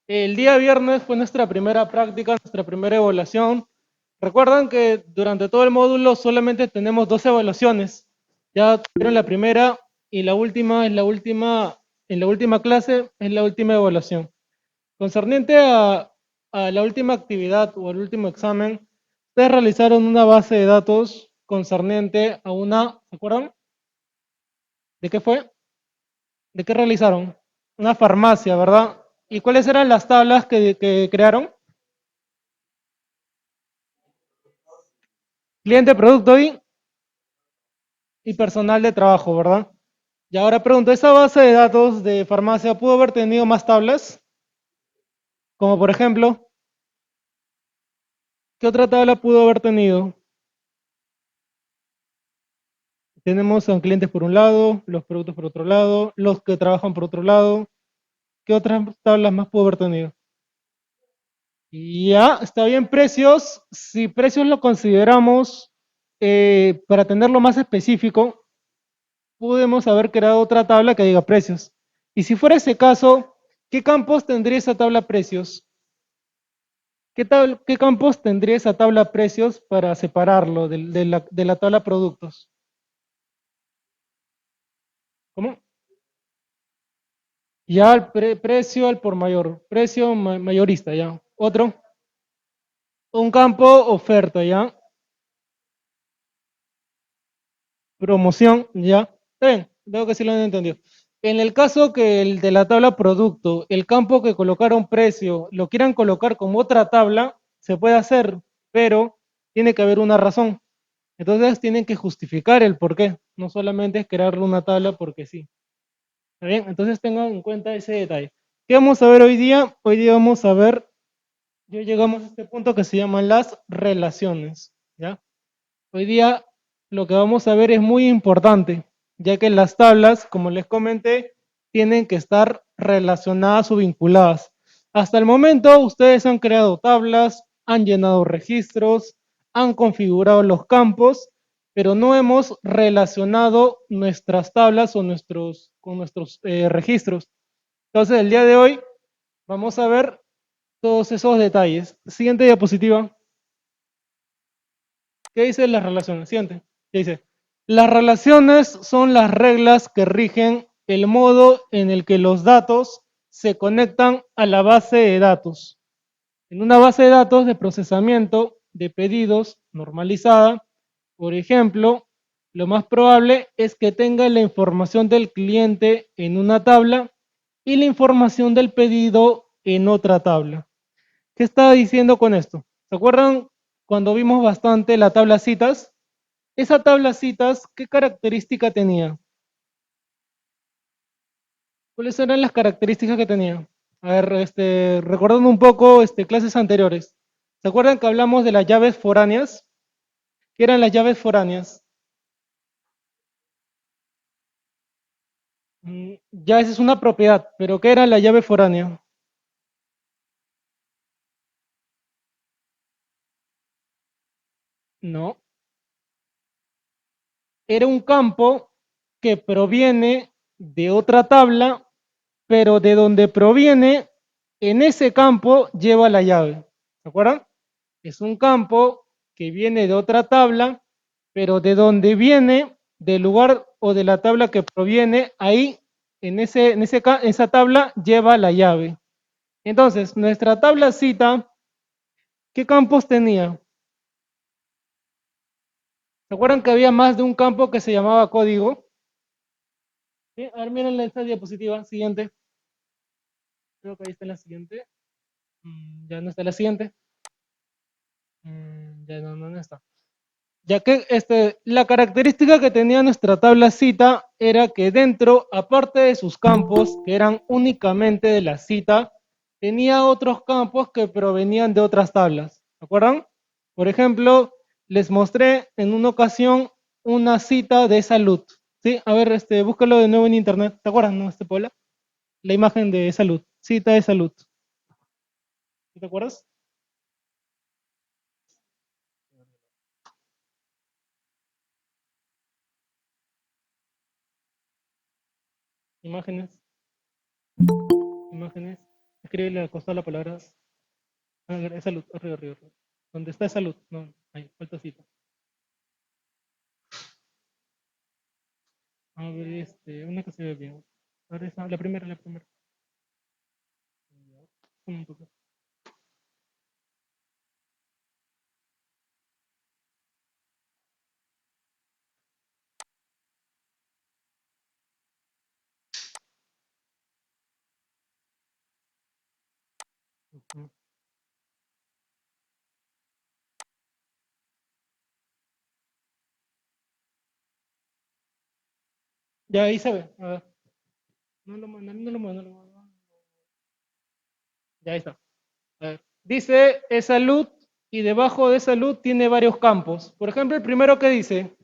El día viernes fue nuestra primera práctica, nuestra primera evaluación. Recuerdan que durante todo el módulo solamente tenemos dos evaluaciones. Ya tuvieron la primera y la última es en la última clase es la última evaluación. Concerniente a la última actividad o al último examen, ustedes realizaron una base de datos concerniente a una, ¿se acuerdan? ¿De qué fue? ¿De qué realizaron? Una farmacia, ¿verdad? ¿Y cuáles eran las tablas que crearon? Cliente, producto y personal de trabajo, ¿verdad? Y ahora pregunto, ¿esa base de datos de farmacia pudo haber tenido más tablas? Como por ejemplo, ¿qué otra tabla pudo haber tenido? Tenemos a clientes por un lado, los productos por otro lado, los que trabajan por otro lado. ¿Qué otras tablas más pudo haber tenido? Y ya, está bien, precios. Si precios lo consideramos, para tenerlo más específico, pudimos haber creado otra tabla que diga precios. Y si fuera ese caso, ¿qué campos tendría esa tabla precios? ¿Qué campos tendría esa tabla precios para separarlo de la tabla productos? ¿Cómo? Ya el precio al por mayor, precio mayorista, ya. Otro, un campo oferta, ya. Promoción, ya. Está bien, veo que sí lo han entendido. En el caso que el de la tabla producto, el campo que colocaron precio, lo quieran colocar como otra tabla, se puede hacer, pero tiene que haber una razón. Entonces tienen que justificar el por qué, no solamente es crearle una tabla porque sí. ¿Está bien? Entonces tengan en cuenta ese detalle. ¿Qué vamos a ver hoy día? Hoy día vamos a ver, ya llegamos a este punto que se llaman las relaciones, ¿ya? Hoy día lo que vamos a ver es muy importante, ya que las tablas, como les comenté, tienen que estar relacionadas o vinculadas. Hasta el momento ustedes han creado tablas, han llenado registros, han configurado los campos, pero no hemos relacionado nuestras tablas o con nuestros registros. Entonces, el día de hoy vamos a ver todos esos detalles. Siguiente diapositiva. ¿Qué dice las relaciones? Siguiente. ¿Qué dice? Las relaciones son las reglas que rigen el modo en el que los datos se conectan a la base de datos. En una base de datos de procesamiento de pedidos normalizada, por ejemplo, lo más probable es que tenga la información del cliente en una tabla y la información del pedido en otra tabla. ¿Qué estaba diciendo con esto? ¿Se acuerdan cuando vimos bastante la tabla citas? Esa tabla citas, ¿qué característica tenía? ¿Cuáles eran las características que tenía? A ver, recordando un poco clases anteriores. ¿Se acuerdan que hablamos de las llaves foráneas? ¿Qué eran las llaves foráneas? Ya esa es una propiedad, pero ¿qué era la llave foránea? No, era un campo que proviene de otra tabla, pero de donde proviene, en ese campo lleva la llave. ¿Se acuerdan? Es un campo que viene de otra tabla, pero de donde viene, del lugar o de la tabla que proviene, ahí, esa tabla lleva la llave. Entonces, nuestra tabla cita, ¿qué campos tenía? ¿Se acuerdan que había más de un campo que se llamaba código? ¿Sí? A ver, miren esta diapositiva siguiente. Creo que ahí está la siguiente. Ya no está la siguiente. Ya no está. Ya que la característica que tenía nuestra tabla cita era que dentro, aparte de sus campos, que eran únicamente de la cita, tenía otros campos que provenían de otras tablas. ¿Se acuerdan? Por ejemplo, les mostré en una ocasión una cita de salud. ¿Sí? A ver, búscalo de nuevo en internet. ¿Te acuerdas, no, Paula? La imagen de salud. Cita de salud. ¿Sí? ¿Te acuerdas? Imágenes, imágenes. Escribe al costado la palabra salud, arriba, arriba, arriba. ¿Dónde está salud? No, ahí, falta cita. A ver, una que se ve bien. A ver, la primera, la primera. Un toque. Ujú. Ya ahí se ve. A ver. No lo mando, no lo mando, no lo mando. Ya ahí está. A ver. Dice es salud y debajo de salud tiene varios campos. Por ejemplo, el primero que dice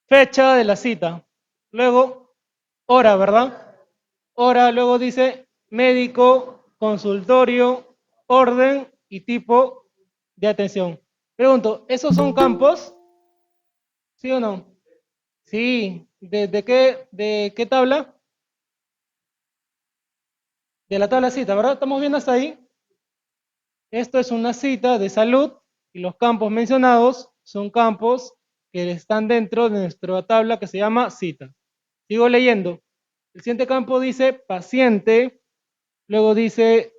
fecha de la cita. Luego, hora, ¿verdad? Hora, luego dice médico, consultorio, orden y tipo de atención. Pregunto, ¿esos son campos? ¿Sí o no? Sí. De qué tabla? De la tabla cita, ¿verdad? ¿Estamos viendo hasta ahí? Esto es una cita de salud y los campos mencionados son campos que están dentro de nuestra tabla que se llama cita. Sigo leyendo. El siguiente campo dice paciente, luego dice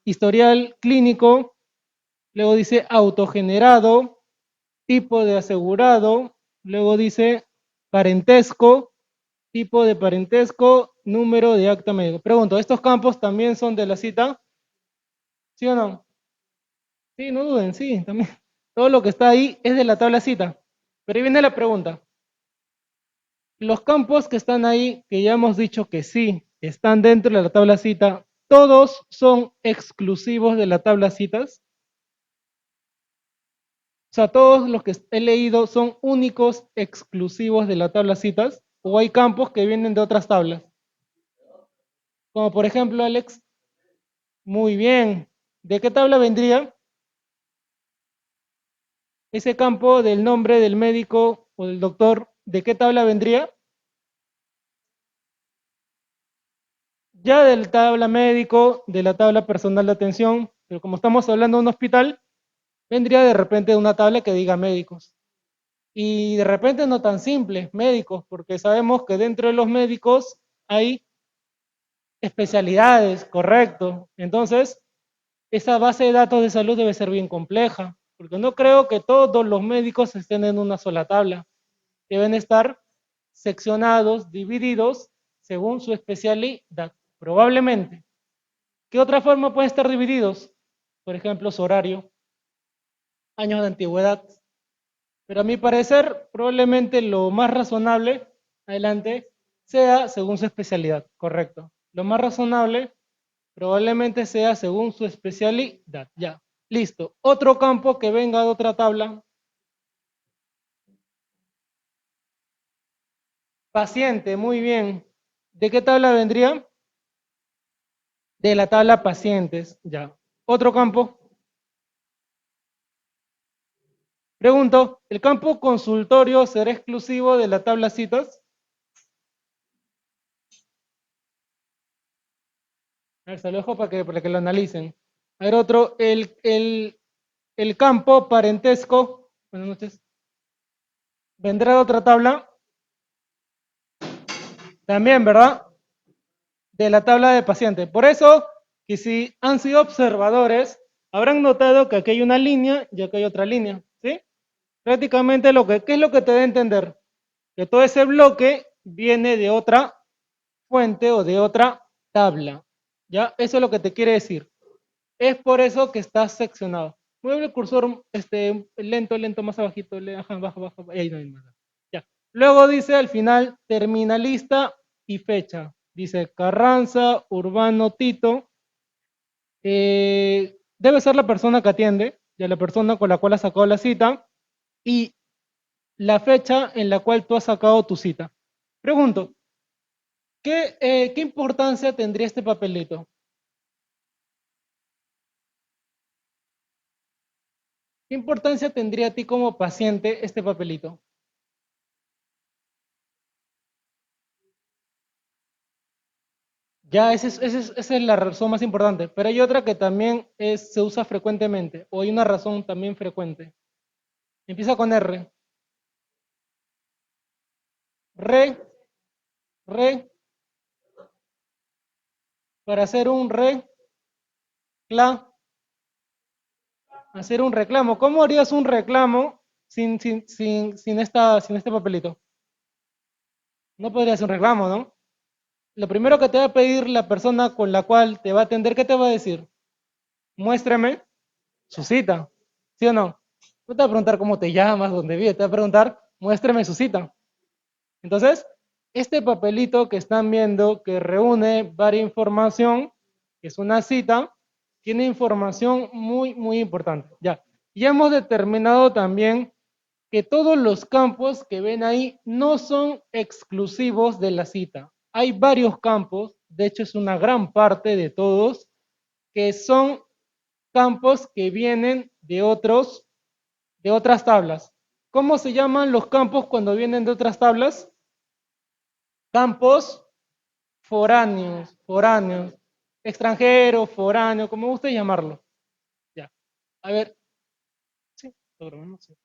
historial clínico, luego dice autogenerado, tipo de asegurado, luego dice parentesco, tipo de parentesco, número de acta médico. Pregunto, ¿estos campos también son de la cita? ¿Sí o no? Sí, no duden, sí, también. Todo lo que está ahí es de la tabla cita. Pero ahí viene la pregunta. Los campos que están ahí, que ya hemos dicho que sí, están dentro de la tabla cita, ¿todos son exclusivos de la tabla citas? O sea, todos los que he leído son únicos, exclusivos de la tabla citas, o hay campos que vienen de otras tablas. Como por ejemplo, Alex, muy bien. ¿De qué tabla vendría ese campo del nombre del médico o del doctor? ¿De qué tabla vendría? Ya de la tabla médico, de la tabla personal de atención, pero como estamos hablando de un hospital, vendría de repente de una tabla que diga médicos. Y de repente no tan simple, médicos, porque sabemos que dentro de los médicos hay especialidades, correcto. Entonces, esa base de datos de salud debe ser bien compleja, porque no creo que todos los médicos estén en una sola tabla. Deben estar seccionados, divididos según su especialidad, probablemente. ¿Qué otra forma pueden estar divididos? Por ejemplo, su horario, años de antigüedad. Pero a mi parecer, probablemente lo más razonable, adelante, sea según su especialidad, correcto. Lo más razonable probablemente sea según su especialidad. Ya, listo. Otro campo que venga de otra tabla. Paciente, muy bien. ¿De qué tabla vendría? De la tabla pacientes, ya. Otro campo. Pregunto, ¿el campo consultorio será exclusivo de la tabla citas? A ver, se lo dejo para que lo analicen. A ver, otro, el campo parentesco, buenas noches, vendrá de otra tabla, también, ¿verdad? De la tabla de paciente. Por eso, que si han sido observadores, habrán notado que aquí hay una línea y aquí hay otra línea, ¿sí? Prácticamente ¿qué es lo que te da a entender? Que todo ese bloque viene de otra fuente o de otra tabla, ¿ya? Eso es lo que te quiere decir. Es por eso que está seccionado. Mueve el cursor lento, lento, más abajito, ajá, baja, baja, ahí no hay nada. Ya. Luego dice al final, terminalista y fecha. Dice Carranza, Urbano, Tito. Debe ser la persona que atiende, ya la persona con la cual has sacado la cita, y la fecha en la cual tú has sacado tu cita. Pregunto, ¿qué importancia tendría este papelito? ¿Qué importancia tendría a ti como paciente este papelito? Ya, esa es la razón más importante. Pero hay otra que también se usa frecuentemente, o hay una razón también frecuente. Empieza con R. Re, re, para hacer un hacer un reclamo. ¿Cómo harías un reclamo sin este papelito? No podrías hacer un reclamo, ¿no? Lo primero que te va a pedir la persona con la cual te va a atender, ¿qué te va a decir? Muéstrame su cita, ¿sí o no? No te va a preguntar cómo te llamas, dónde vives, te va a preguntar, muéstrame su cita. Entonces, este papelito que están viendo, que reúne varias información, que es una cita, tiene información muy importante. Ya hemos determinado también que todos los campos que ven ahí no son exclusivos de la cita. Hay varios campos, de hecho es una gran parte de todos, que son campos que vienen de otras tablas. ¿Cómo se llaman los campos cuando vienen de otras tablas? Campos foráneos, extranjero, foráneo, como guste llamarlo. Ya. A ver, sí, no sé.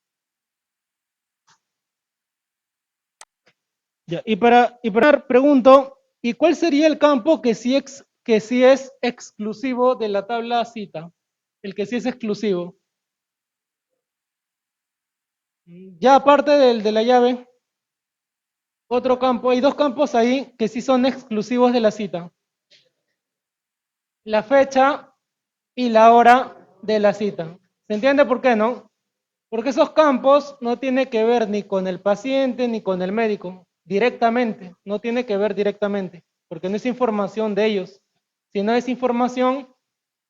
Ya. Y para pregunto, ¿y cuál sería el campo que sí es exclusivo de la tabla cita? El que sí es exclusivo. Ya aparte del de la llave, otro campo, hay dos campos ahí que sí son exclusivos de la cita. La fecha y la hora de la cita. ¿Se entiende por qué no? Porque esos campos no tienen que ver ni con el paciente ni con el médico, directamente, no tiene que ver directamente, porque no es información de ellos, sino es información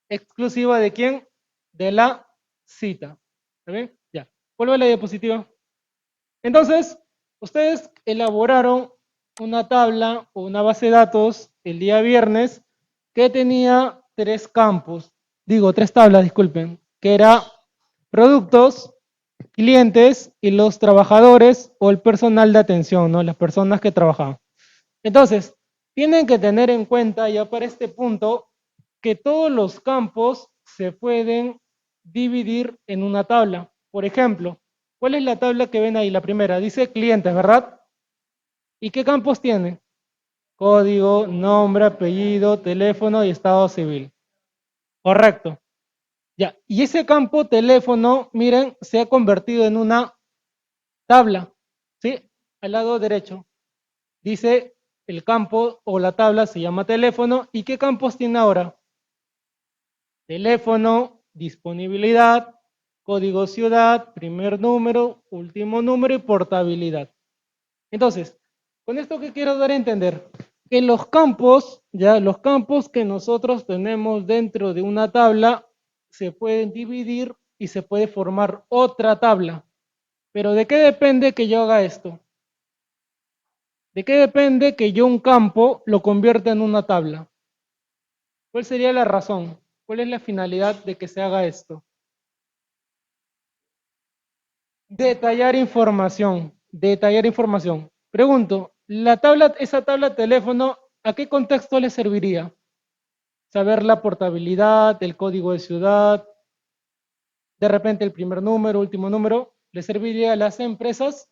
exclusiva de quién, de la cita. ¿Está bien? Ya. Vuelvo a la diapositiva. Entonces, ustedes elaboraron una tabla o una base de datos el día viernes que tenía tres tablas, disculpen, que era productos, clientes y los trabajadores o el personal de atención, ¿no? Las personas que trabajaban. Entonces, tienen que tener en cuenta ya para este punto que todos los campos se pueden dividir en una tabla. Por ejemplo, ¿cuál es la tabla que ven ahí? La primera, dice clientes, ¿verdad? ¿Y qué campos tiene? Código, nombre, apellido, teléfono y estado civil. Correcto. Ya. Y ese campo teléfono, miren, se ha convertido en una tabla, ¿sí? Al lado derecho. Dice el campo o la tabla se llama teléfono. ¿Y qué campos tiene ahora? Teléfono, disponibilidad, código ciudad, primer número, último número y portabilidad. Entonces, con esto que quiero dar a entender, que los campos, ya los campos que nosotros tenemos dentro de una tabla se pueden dividir y se puede formar otra tabla. Pero ¿de qué depende que yo haga esto? ¿De qué depende que yo un campo lo convierta en una tabla? ¿Cuál sería la razón? ¿Cuál es la finalidad de que se haga esto? Detallar información, detallar información. Pregunto, esa tabla de teléfono, ¿a qué contexto le serviría? Saber la portabilidad, el código de ciudad, de repente el primer número, último número, ¿le serviría a las empresas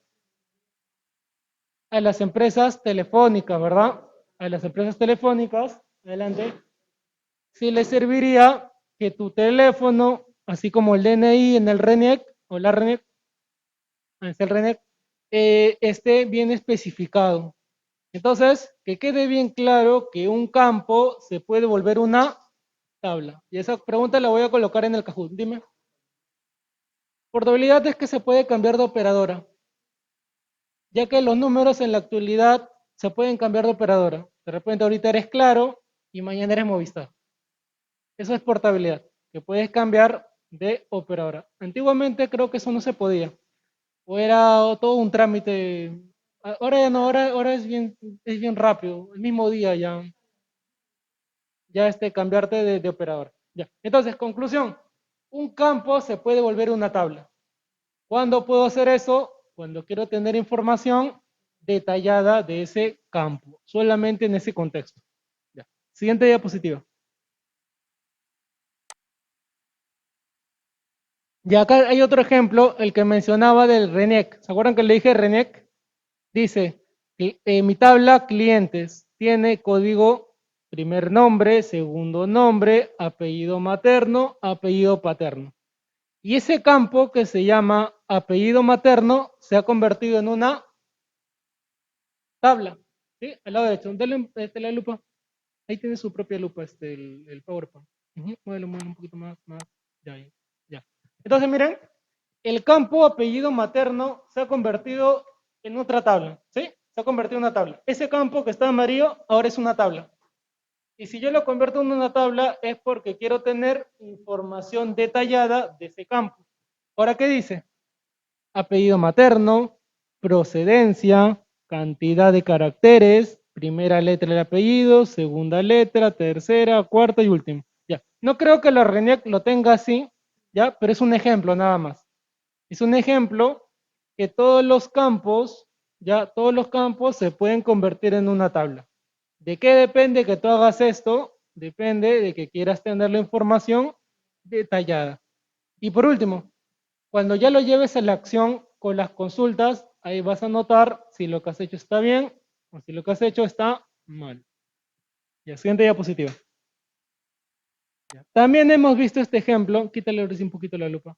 telefónicas, ¿verdad? A las empresas telefónicas, adelante, sí le serviría que tu teléfono, así como el DNI en el RENIEC o la RENIEC, es el RENIEC, esté bien especificado. Entonces, que quede bien claro que un campo se puede volver una tabla. Y esa pregunta la voy a colocar en el Kahoot. Dime. Portabilidad es que se puede cambiar de operadora, ya que los números en la actualidad se pueden cambiar de operadora. De repente ahorita eres Claro y mañana eres Movistar. Eso es portabilidad, que puedes cambiar de operadora. Antiguamente creo que eso no se podía, o era todo un trámite. Ahora ya no, ahora es bien rápido, el mismo día ya cambiarte de operador. Ya. Entonces, conclusión, un campo se puede volver una tabla. ¿Cuándo puedo hacer eso? Cuando quiero tener información detallada de ese campo, solamente en ese contexto. Ya. Siguiente diapositiva. Y acá hay otro ejemplo, el que mencionaba del RENIEC. ¿Se acuerdan que le dije RENIEC? Dice, mi tabla clientes tiene código primer nombre, segundo nombre, apellido materno, apellido paterno. Y ese campo que se llama apellido materno se ha convertido en una tabla. ¿Sí? Al lado derecho. Denle la lupa. Ahí tiene su propia lupa el PowerPoint. Muévelo un poquito más. Ya, ya, ya. Entonces, miren, el campo apellido materno se ha convertido en otra tabla. ¿Sí? Se ha convertido en una tabla. Ese campo que está amarillo ahora es una tabla. Y si yo lo convierto en una tabla es porque quiero tener información detallada de ese campo. Ahora, ¿qué dice? Apellido materno, procedencia, cantidad de caracteres, primera letra del apellido, segunda letra, tercera, cuarta y última. Ya. No creo que la RENIEC lo tenga así, ya, pero es un ejemplo nada más. Es un ejemplo que todos los campos, ya, todos los campos se pueden convertir en una tabla. ¿De qué depende que tú hagas esto? Depende de que quieras tener la información detallada. Y por último, cuando ya lo lleves a la acción con las consultas, ahí vas a notar si lo que has hecho está bien o si lo que has hecho está mal. Ya, siguiente diapositiva. Ya. También hemos visto este ejemplo, quítale ahora sí un poquito la lupa.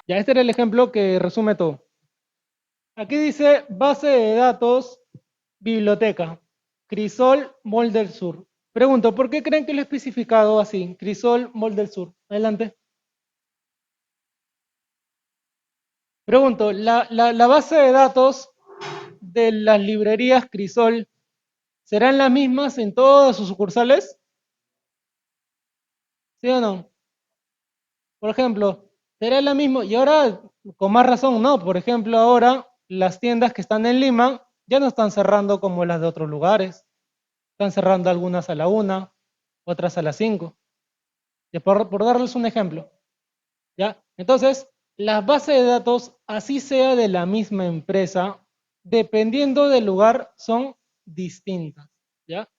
Ya, este era el ejemplo que resume todo. Aquí dice base de datos, biblioteca, Crisol, Mall del Sur. Pregunto, ¿por qué creen que lo he especificado así? Crisol, Mall del Sur. Adelante. Pregunto, ¿la base de datos de las librerías Crisol serán las mismas en todas sus sucursales? ¿Sí o no? Por ejemplo, ¿será la misma? Y ahora, con más razón, no. Por ejemplo, ahora las tiendas que están en Lima ya no están cerrando como las de otros lugares. Están cerrando algunas a la 1, otras a las 5. Y por darles un ejemplo. ¿Ya? Entonces, las bases de datos, así sea de la misma empresa, dependiendo del lugar, son distintas. ¿Ya?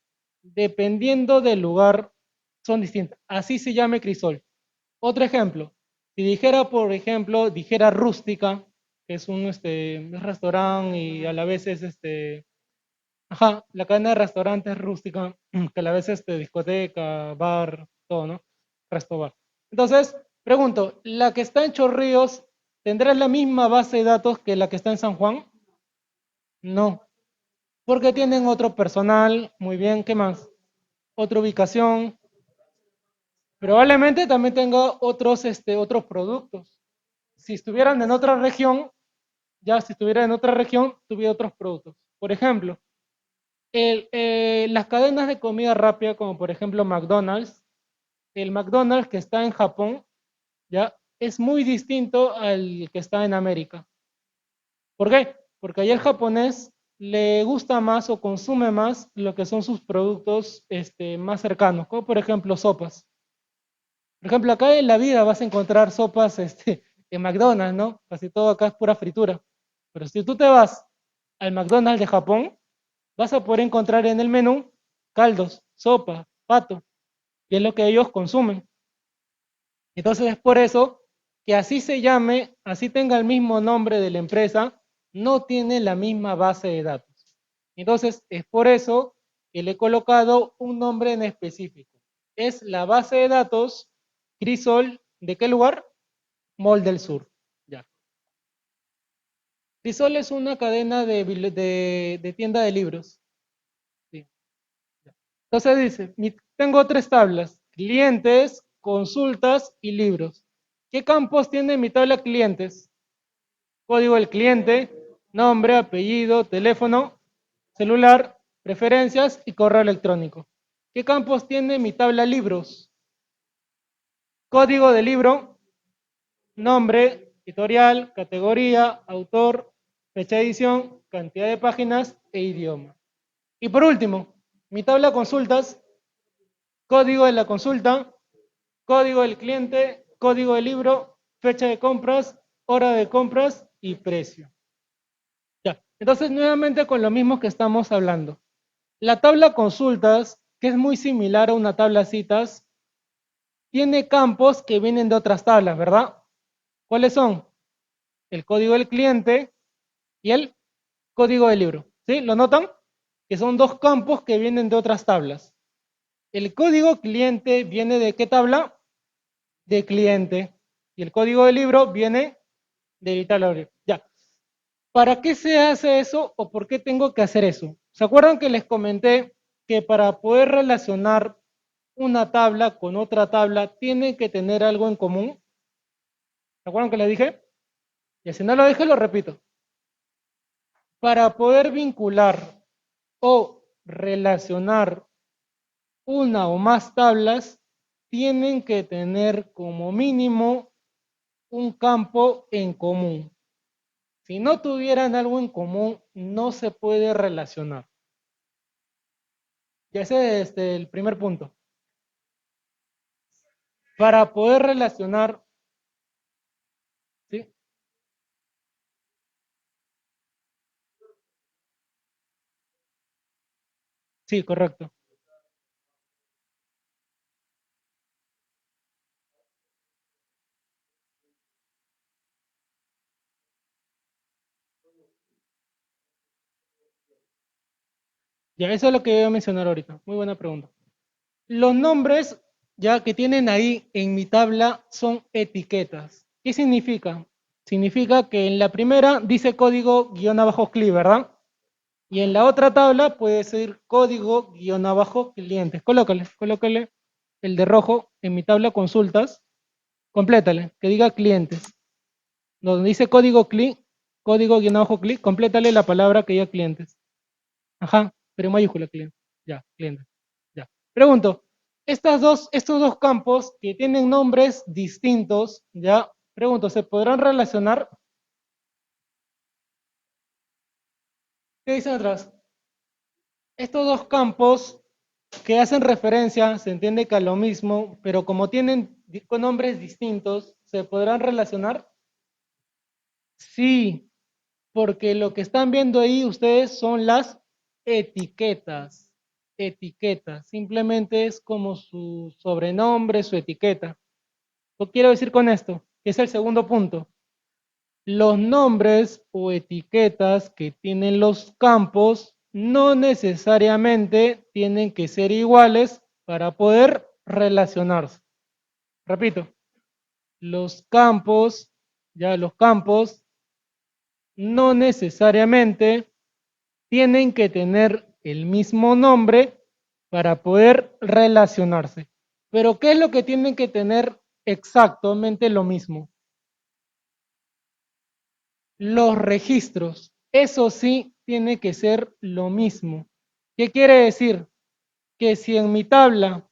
Dependiendo del lugar, son distintas. Así se llame Crisol. Otro ejemplo, si dijera, por ejemplo, dijera rústica, que es un restaurante y a la vez es ajá, la cadena de restaurantes rústica, que a la vez es discoteca, bar, todo, ¿no? Resto bar. Entonces, pregunto, ¿la que está en Chorrillos tendrá la misma base de datos que la que está en San Juan? No, porque tienen otro personal, muy bien, ¿qué más? Otra ubicación, probablemente también tenga otros productos. Si estuvieran en otra región, ya si estuviera en otra región, tuviera otros productos. Por ejemplo, las cadenas de comida rápida, como por ejemplo McDonald's, el McDonald's que está en Japón, ya es muy distinto al que está en América. ¿Por qué? Porque allá el japonés le gusta más o consume más lo que son sus productos más cercanos, como por ejemplo sopas. Por ejemplo, acá en la vida vas a encontrar sopas en McDonald's, ¿no? Casi todo acá es pura fritura. Pero si tú te vas al McDonald's de Japón, vas a poder encontrar en el menú caldos, sopa, pato, que es lo que ellos consumen. Entonces es por eso que así se llame, así tenga el mismo nombre de la empresa, no tiene la misma base de datos. Entonces es por eso que le he colocado un nombre en específico. Es la base de datos Crisol, ¿de qué lugar? Mall del Sur. Ya. Crisol es una cadena de tienda de libros. Sí. Entonces dice, tengo tres tablas, clientes, consultas y libros. ¿Qué campos tiene mi tabla clientes? Código del cliente, nombre, apellido, teléfono, celular, preferencias y correo electrónico. ¿Qué campos tiene mi tabla libros? Código del libro, nombre, editorial, categoría, autor, fecha de edición, cantidad de páginas e idioma. Y por último, mi tabla consultas, código de la consulta, código del cliente, código del libro, fecha de compras, hora de compras y precio. Ya, entonces nuevamente con lo mismo que estamos hablando. La tabla consultas que es muy similar a una tabla de citas, tiene campos que vienen de otras tablas, ¿verdad? ¿Cuáles son? El código del cliente y el código del libro. ¿Sí? ¿Lo notan? Que son dos campos que vienen de otras tablas. El código cliente viene de ¿qué tabla? De cliente. Y el código del libro viene de editar libre. Ya. ¿Para qué se hace eso o por qué tengo que hacer eso? ¿Se acuerdan que les comenté que para poder relacionar una tabla con otra tabla tiene que tener algo en común? ¿Se acuerdan que les dije? Y si no lo dije, lo repito. Para poder vincular o relacionar una o más tablas, tienen que tener como mínimo un campo en común. Si no tuvieran algo en común, no se puede relacionar. Y ese es el primer punto. Para poder relacionar, ¿sí? Sí, correcto. Ya, eso es lo que voy a mencionar ahorita. Muy buena pregunta. Los nombres ya que tienen ahí en mi tabla son etiquetas. ¿Qué significa? Significa que en la primera dice código guión abajo CLI, ¿verdad? Y en la otra tabla puede ser código guión abajo clientes. Colócale el de rojo en mi tabla consultas. Complétale, que diga clientes. Donde dice código CLI, código guión abajo CLI, complétale la palabra que diga clientes. Ajá, pero en mayúscula clientes. Ya, clientes. Ya. Pregunto, estos dos campos que tienen nombres distintos, ya, pregunto, ¿se podrán relacionar? ¿Qué dicen atrás? Estos dos campos que hacen referencia, se entiende que a lo mismo, pero como tienen con nombres distintos, ¿se podrán relacionar? Sí, porque lo que están viendo ahí ustedes son las etiquetas. Etiquetas, simplemente es como su sobrenombre, su etiqueta. ¿Qué quiero decir con esto? Que es el segundo punto. Los nombres o etiquetas que tienen los campos no necesariamente tienen que ser iguales para poder relacionarse. Repito, los campos, ya los campos no necesariamente tienen que tener el mismo nombre para poder relacionarse. Pero ¿qué es lo que tienen que tener exactamente lo mismo? Los registros, eso sí, tiene que ser lo mismo. ¿Qué quiere decir? Que si en mi tabla,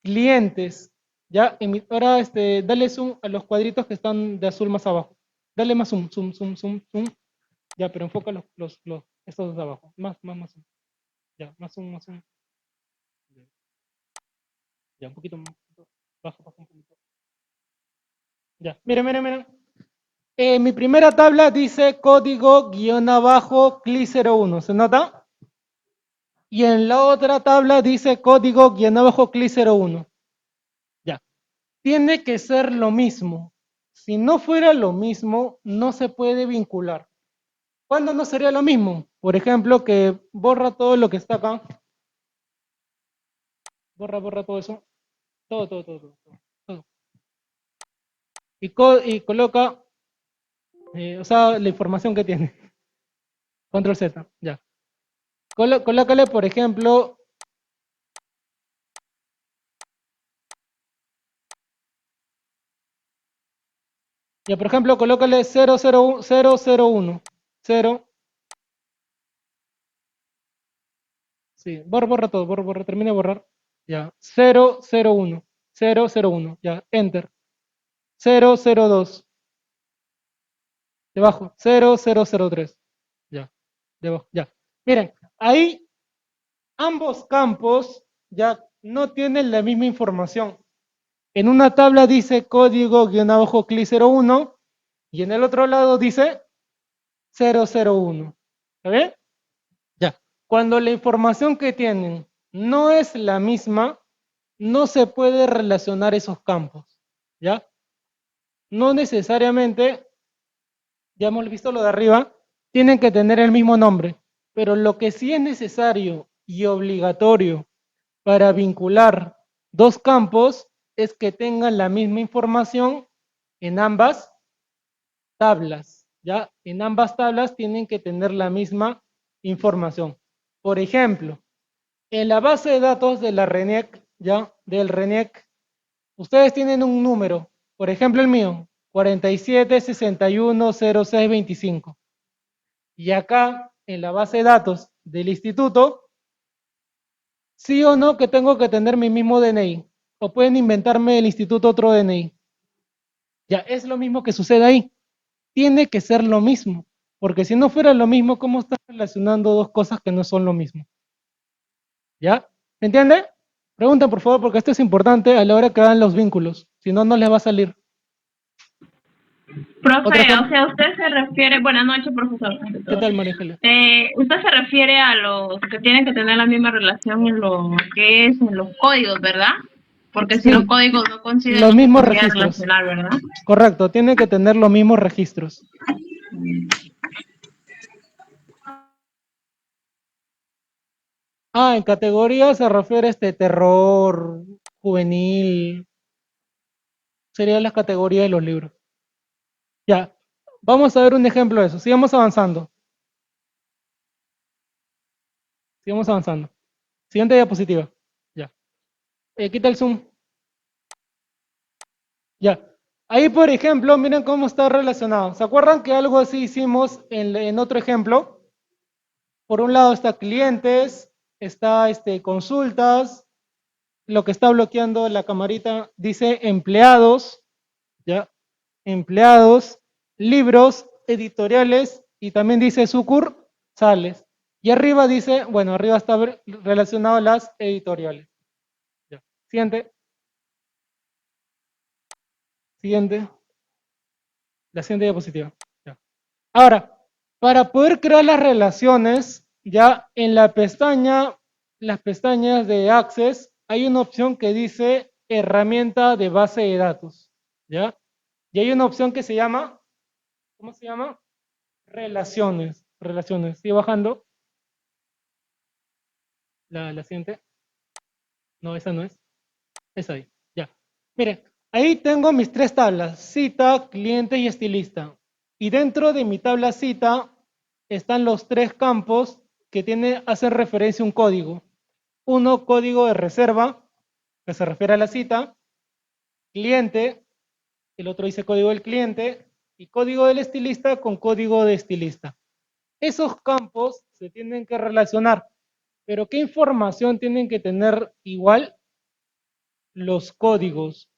clientes, ya, ahora dale zoom a los cuadritos que están de azul más abajo. Dale más zoom. Ya, pero enfoca estos dos de abajo. Más zoom. Ya, más zoom. Ya, un poquito más. Baja un poquito. Ya, miren. Mi primera tabla dice código guión abajo CLI 01. ¿Se nota? Y en la otra tabla dice código guión abajo CLI 01. Ya. Tiene que ser lo mismo. Si no fuera lo mismo, no se puede vincular. ¿Cuándo no sería lo mismo? Por ejemplo, que borra todo lo que está acá. Borra todo eso. Todo. Y coloca, o sea, la información que tiene. Control Z, ya. Colócale, por ejemplo, ya, por ejemplo, colócale 001. 0, sí, borra todo, termina de borrar. Ya, 001, ya, enter. 002, debajo, 0003, ya, debajo, ya. Miren, ahí ambos campos ya no tienen la misma información. En una tabla dice código guión abajo CLI 01 y en el otro lado dice 001. ¿Está bien? Ya. Cuando la información que tienen no es la misma, no se puede relacionar esos campos, ¿ya? No necesariamente, ya hemos visto lo de arriba, tienen que tener el mismo nombre, pero lo que sí es necesario y obligatorio para vincular dos campos es que tengan la misma información en ambas tablas, ¿ya? En ambas tablas tienen que tener la misma información. Por ejemplo, en la base de datos de la RENIEC, ¿ya? Del RENIEC, ustedes tienen un número, por ejemplo el mío, 47610625. Y acá, en la base de datos del instituto, sí o no que tengo que tener mi mismo DNI. O pueden inventarme el instituto otro DNI. Ya, es lo mismo que sucede ahí. Tiene que ser lo mismo. Porque si no fuera lo mismo, ¿cómo estás relacionando dos cosas que no son lo mismo? ¿Ya? ¿Se entiende? Pregunten por favor, porque esto es importante a la hora que hagan los vínculos. Si no, no les va a salir. Profe, Otro o ejemplo. sea, usted se refiere, buenas noches, profesor, ante ¿Qué todo. tal, María Ángeles? Usted se refiere a los que tienen que tener la misma relación en lo que es en los códigos, ¿verdad? Porque si los Sí, códigos no coinciden, los no se mismos podría registros. relacionar, ¿verdad? Correcto, tiene que tener los mismos registros. Ah, en categoría se refiere a este terror juvenil. Serían las categorías de los libros. Ya, vamos a ver un ejemplo de eso. Sigamos avanzando. Sigamos avanzando. Siguiente diapositiva. Ya. Quita el zoom. Ya. Ahí, por ejemplo, miren cómo está relacionado. ¿Se acuerdan que algo así hicimos en otro ejemplo? Por un lado está clientes, está consultas, lo que está bloqueando la camarita dice empleados, ¿ya? Empleados, libros, editoriales y también dice sucursales. Y arriba dice, bueno, arriba está relacionado a las editoriales. Ya. Siguiente, siguiente, la siguiente diapositiva. Ya. Ahora, para poder crear las relaciones, ya en la pestaña, las pestañas de Access, hay una opción que dice herramienta de base de datos, ¿ya? Y hay una opción que se llama, ¿cómo se llama? Relaciones, relaciones. Sigue bajando. La siguiente. No, esa no es. Es ahí. Ya. Miren, ahí tengo mis tres tablas. Cita, cliente y estilista. Y dentro de mi tabla cita están los tres campos que hacen referencia a un código. Uno, código de reserva, que se refiere a la cita. Cliente, el otro dice código del cliente. Y código del estilista con código de estilista. Esos campos se tienen que relacionar. Pero ¿qué información tienen que tener igual? Los códigos,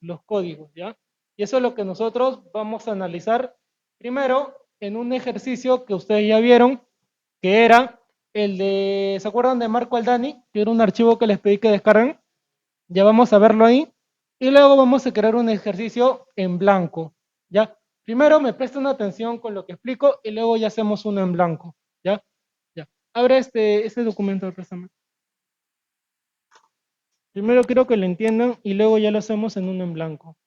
¿ya? Y eso es lo que nosotros vamos a analizar primero en un ejercicio que ustedes ya vieron, que era el de, ¿se acuerdan de Marco Aldani? Que era un archivo que les pedí que descarguen. Ya vamos a verlo ahí. Y luego vamos a crear un ejercicio en blanco, ¿ya? Primero me prestan atención con lo que explico y luego ya hacemos uno en blanco, ¿ya? Ya. Abre este documento, préstame. Primero quiero que lo entiendan y luego ya lo hacemos en uno en blanco.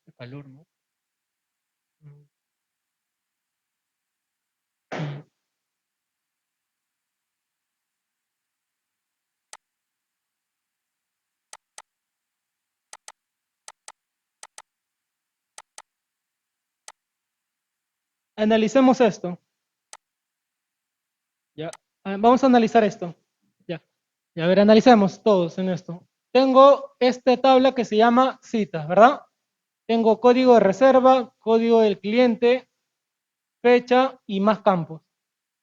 Qué calor, ¿no? Analicemos esto. Ya. Vamos a analizar esto. Ya. Y a ver, analicemos todos en esto. Tengo esta tabla que se llama citas, ¿verdad? Tengo código de reserva, código del cliente, fecha y más campos.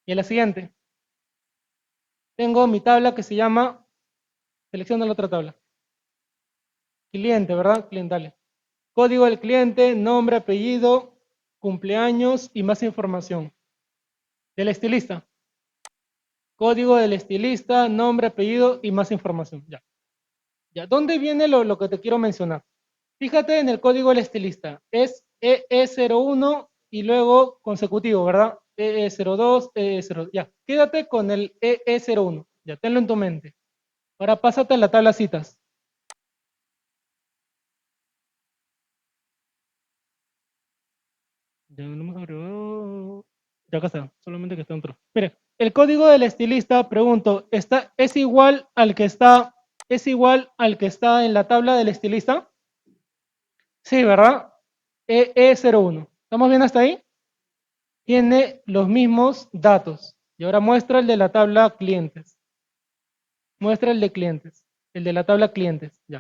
Y en la siguiente, tengo mi tabla que se llama, selecciona la otra tabla, cliente, ¿verdad? Clientales. Código del cliente, nombre, apellido, cumpleaños y más información. Del estilista. Código del estilista, nombre, apellido y más información. Ya. Ya. ¿Dónde viene lo que te quiero mencionar? Fíjate en el código del estilista. Es EE01 y luego consecutivo, ¿verdad? EE02, EE02. Ya, quédate con el EE01. Ya, tenlo en tu mente. Ahora pásate a la tabla citas. Ya no hemos agregado. Ya acá está, solamente que está otro. Mire, el código del estilista, pregunto, ¿es igual al que está en la tabla del estilista? Sí, ¿verdad? EE01. ¿Estamos bien hasta ahí? Tiene los mismos datos. Y ahora muestra el de la tabla clientes. Muestra el de clientes. El de la tabla clientes. Ya.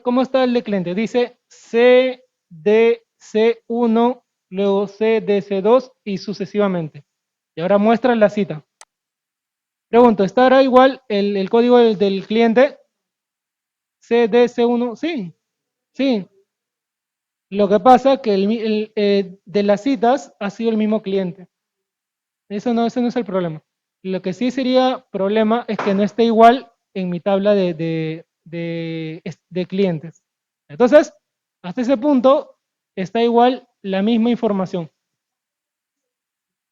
¿Cómo está el de clientes? Dice CDC1, luego CDC2 y sucesivamente. Y ahora muestra la cita. Pregunto, ¿estará igual el código del cliente? CDC1, sí, sí. Lo que pasa es que de las citas ha sido el mismo cliente. Ese no es el problema. Lo que sí sería problema es que no esté igual en mi tabla de clientes. Entonces, hasta ese punto está igual la misma información.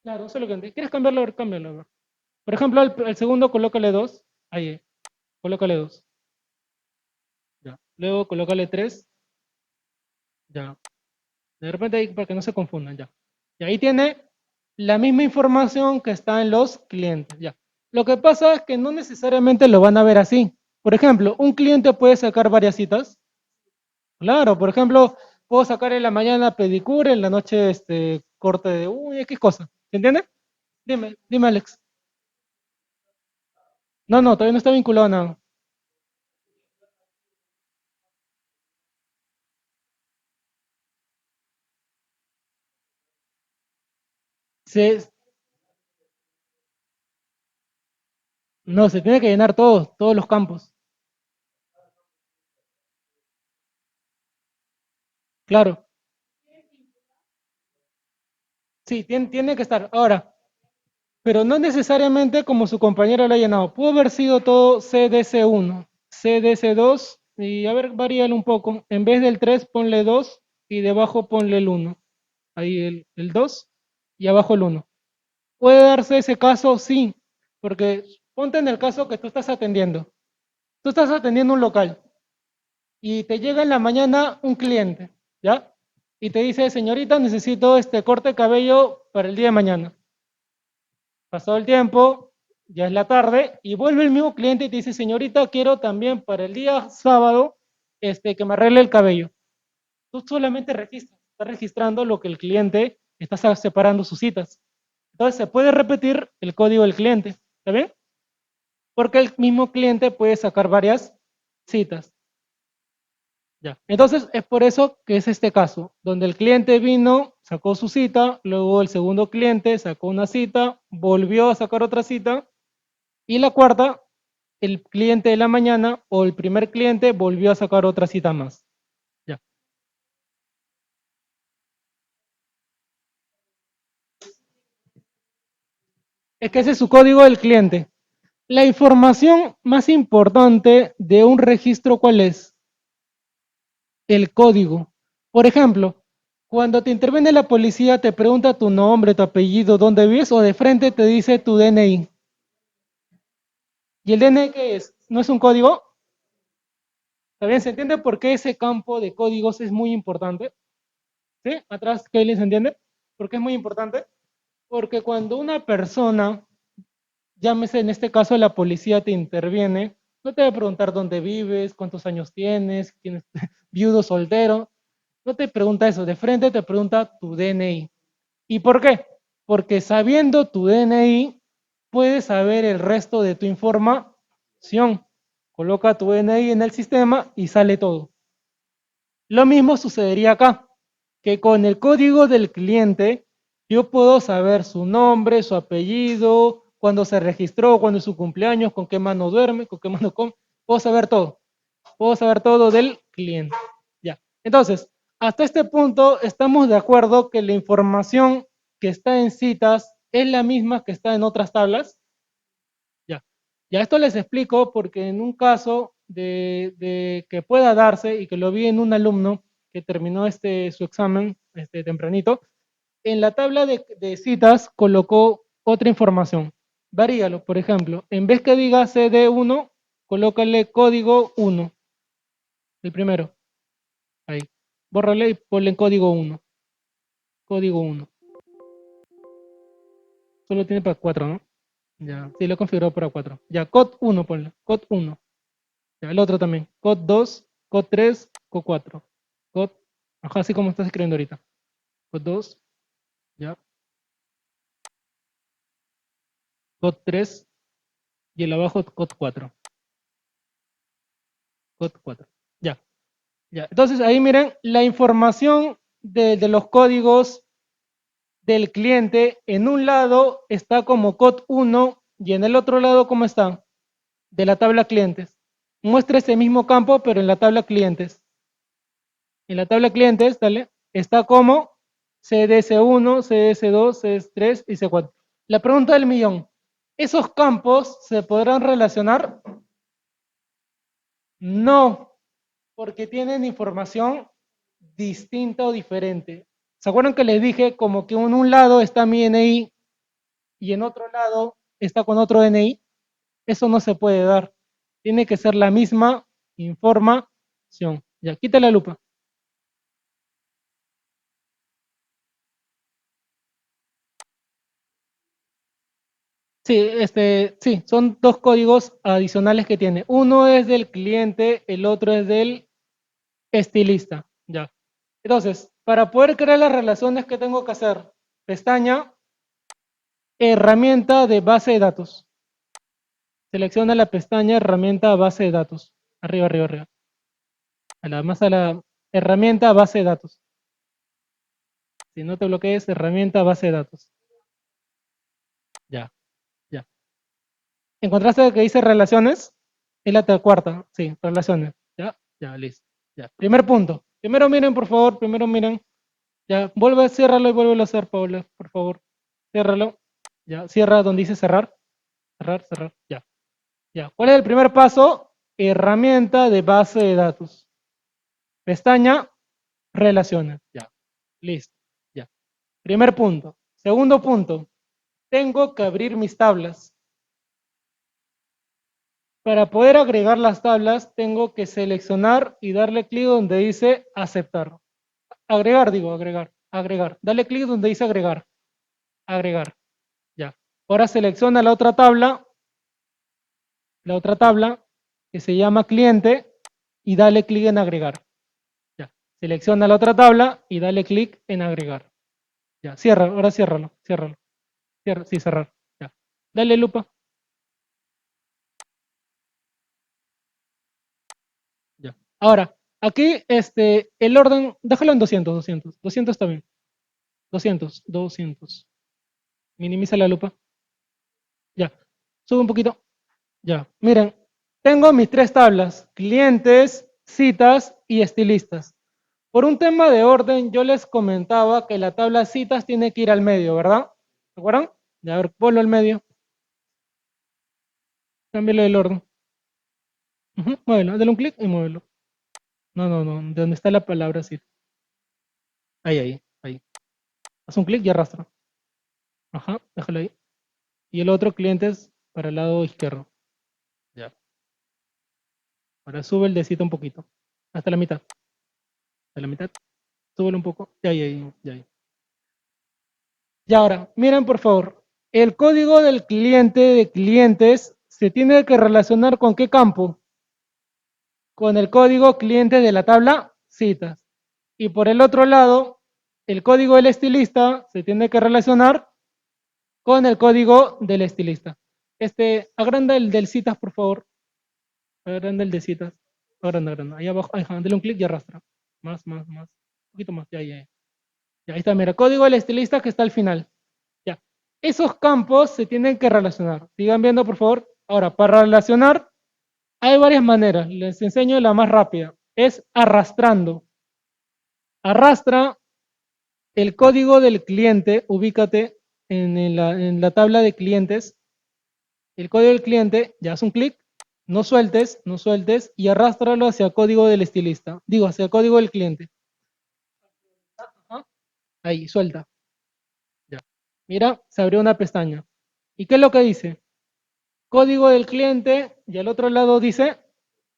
Claro, eso es lo que entiendo. ¿Quieres cambiarlo? A ver, cámbialo. A ver. Por ejemplo, al segundo colócale 2. Ahí, colócale 2. Ya. Luego colócale 3. Ya. De repente ahí para que no se confundan. Ya. Y ahí tiene la misma información que está en los clientes. Ya. Lo que pasa es que no necesariamente lo van a ver así. Por ejemplo, un cliente puede sacar varias citas. Claro, por ejemplo, puedo sacar en la mañana pedicure, en la noche corte de uñas, ¿qué cosa? ¿Se entiende? Dime, Alex. No, no, todavía no está vinculado a nada. No, se tiene que llenar todos los campos. Claro, sí, tiene que estar. Ahora, pero no necesariamente como su compañero lo ha llenado. Pudo haber sido todo CDC1, CDC2 y a ver, varíalo un poco. En vez del 3 ponle 2 y debajo ponle el 1. Ahí el 2 y abajo el 1. ¿Puede darse ese caso? Sí, porque ponte en el caso que tú estás atendiendo. Tú estás atendiendo un local y te llega en la mañana un cliente, ¿ya? Y te dice, señorita, necesito este corte de cabello para el día de mañana. Pasó el tiempo, ya es la tarde, y vuelve el mismo cliente y te dice, señorita, quiero también para el día sábado que me arregle el cabello. Tú solamente registras, estás registrando lo que el cliente está separando sus citas. Entonces se puede repetir el código del cliente, ¿está bien? Porque el mismo cliente puede sacar varias citas. Ya. Entonces es por eso que es este caso, donde el cliente vino, sacó su cita, luego el segundo cliente sacó una cita, volvió a sacar otra cita, y la cuarta, el cliente de la mañana o el primer cliente volvió a sacar otra cita más. Ya. Es que ese es su código del cliente. La información más importante de un registro, ¿cuál es? El código. Por ejemplo, cuando te interviene la policía, te pregunta tu nombre, tu apellido, dónde vives, o de frente te dice tu DNI. ¿Y el DNI qué es? ¿No es un código? ¿También se entiende por qué ese campo de códigos es muy importante? ¿Sí? Atrás, Kelly, ¿se entiende? ¿Por qué es muy importante? Porque cuando una persona, llámese en este caso la policía, te interviene, no te va a preguntar dónde vives, cuántos años tienes viudo, soltero, no te pregunta eso, de frente te pregunta tu DNI. ¿Y por qué? Porque sabiendo tu DNI, puedes saber el resto de tu información. Coloca tu DNI en el sistema y sale todo. Lo mismo sucedería acá, que con el código del cliente yo puedo saber su nombre, su apellido, cuándo se registró, cuándo es su cumpleaños, con qué mano duerme, con qué mano come, puedo saber todo. Puedo saber todo del cliente. Ya. Entonces, hasta este punto estamos de acuerdo que la información que está en citas es la misma que está en otras tablas. Ya. Ya esto les explico porque en un caso de que pueda darse y que lo vi en un alumno que terminó su examen tempranito, En la tabla de citas colocó otra información. Varíalo, por ejemplo, en vez que diga CD1, colócale código 1, el primero. Ahí. Bórrale y ponle código 1. Código 1. Solo tiene para 4, ¿no? Ya, sí, lo configuró para 4. Ya, code 1 ponle. Code 1. Ya, el otro también. Code 2, code 3, code 4. Code, ajá, así como estás escribiendo ahorita. Code 2, ya. Code 3 y el abajo code 4. Code 4. Ya, ya. Entonces ahí miren la información de los códigos del cliente. En un lado está como code 1 y en el otro lado, ¿cómo está? De la tabla clientes. Muestra ese mismo campo, pero en la tabla clientes. En la tabla clientes, dale, está como CDS1, CDS2, CDS3 y C4. La pregunta del millón, ¿esos campos se podrán relacionar? No, porque tienen información distinta o diferente. ¿Se acuerdan que les dije como que en un lado está mi NI y en otro lado está con otro NI? Eso no se puede dar. Tiene que ser la misma información. Ya, quita la lupa. Sí, sí, son dos códigos adicionales que tiene. Uno es del cliente, el otro es del estilista. Ya. Entonces, para poder crear las relaciones que tengo que hacer, pestaña, herramienta de base de datos. Selecciona la pestaña herramienta base de datos. Arriba, arriba, arriba. Más a la herramienta base de datos. Si no te bloquees, herramienta base de datos. Ya, ya. ¿Encontraste que dice relaciones? Es la cuarta, sí, relaciones. Ya, ya, listo. Ya. Primer punto. Primero miren, por favor, primero miren. Ya, vuelve, ciérralo y vuélvelo a hacer, Paula, por favor. Ciérralo. Ya, cierra donde dice cerrar. Cerrar, cerrar. Ya. Ya. ¿Cuál es el primer paso? Herramienta de base de datos. Pestaña, relaciones. Ya. Listo. Ya. Primer punto. Segundo punto. Tengo que abrir mis tablas. Para poder agregar las tablas, tengo que seleccionar y darle clic donde dice aceptar. Agregar, digo, agregar, agregar. Dale clic donde dice agregar, agregar. Ya. Ahora selecciona la otra tabla que se llama cliente y dale clic en agregar. Ya. Selecciona la otra tabla y dale clic en agregar. Ya. Cierra, ahora ciérralo, ciérralo. Cierra, sí, cerrar. Ya. Dale lupa. Ya. Ahora, aquí el orden, déjalo en 200, 200. 200 está bien. 200, 200. Minimiza la lupa. Ya. Sube un poquito. Ya. Miren, tengo mis tres tablas: clientes, citas y estilistas. Por un tema de orden, yo les comentaba que la tabla citas tiene que ir al medio, ¿verdad? ¿Se acuerdan? Ya, a ver, ponlo al medio. Cámbialo del orden. Muévelo, dale un clic y muévelo. No, no, no, de donde está la palabra cita. Ahí, ahí, ahí. Haz un clic y arrastra. Ajá, déjalo ahí. Y el otro clientes para el lado izquierdo. Ya. Ahora sube el de cita un poquito. Hasta la mitad. Hasta la mitad. Súbelo un poco. Ya, ya, ya, ya. Y ahora, miren por favor. El código del cliente de clientes se tiene que relacionar con qué campo? Con el código cliente de la tabla citas. Y por el otro lado, el código del estilista se tiene que relacionar con el código del estilista. Agranda el del citas, por favor. Agranda el de citas. Agranda, agranda. Ahí abajo, ajá, dale un clic y arrastra. Más, más, más. Un poquito más. Ya, ya, ya. Ya, ahí está, mira. Código del estilista que está al final. Ya. Esos campos se tienen que relacionar. Sigan viendo, por favor. Ahora, para relacionar, hay varias maneras. Les enseño la más rápida. Es arrastrando. Arrastra el código del cliente. Ubícate en la tabla de clientes. El código del cliente, ya haz un clic. No sueltes, no sueltes y arrástralo hacia el código del estilista. Digo, hacia el código del cliente. Ajá. Ahí, suelta. Mira, se abrió una pestaña. ¿Y qué es lo que dice? Código del cliente y al otro lado dice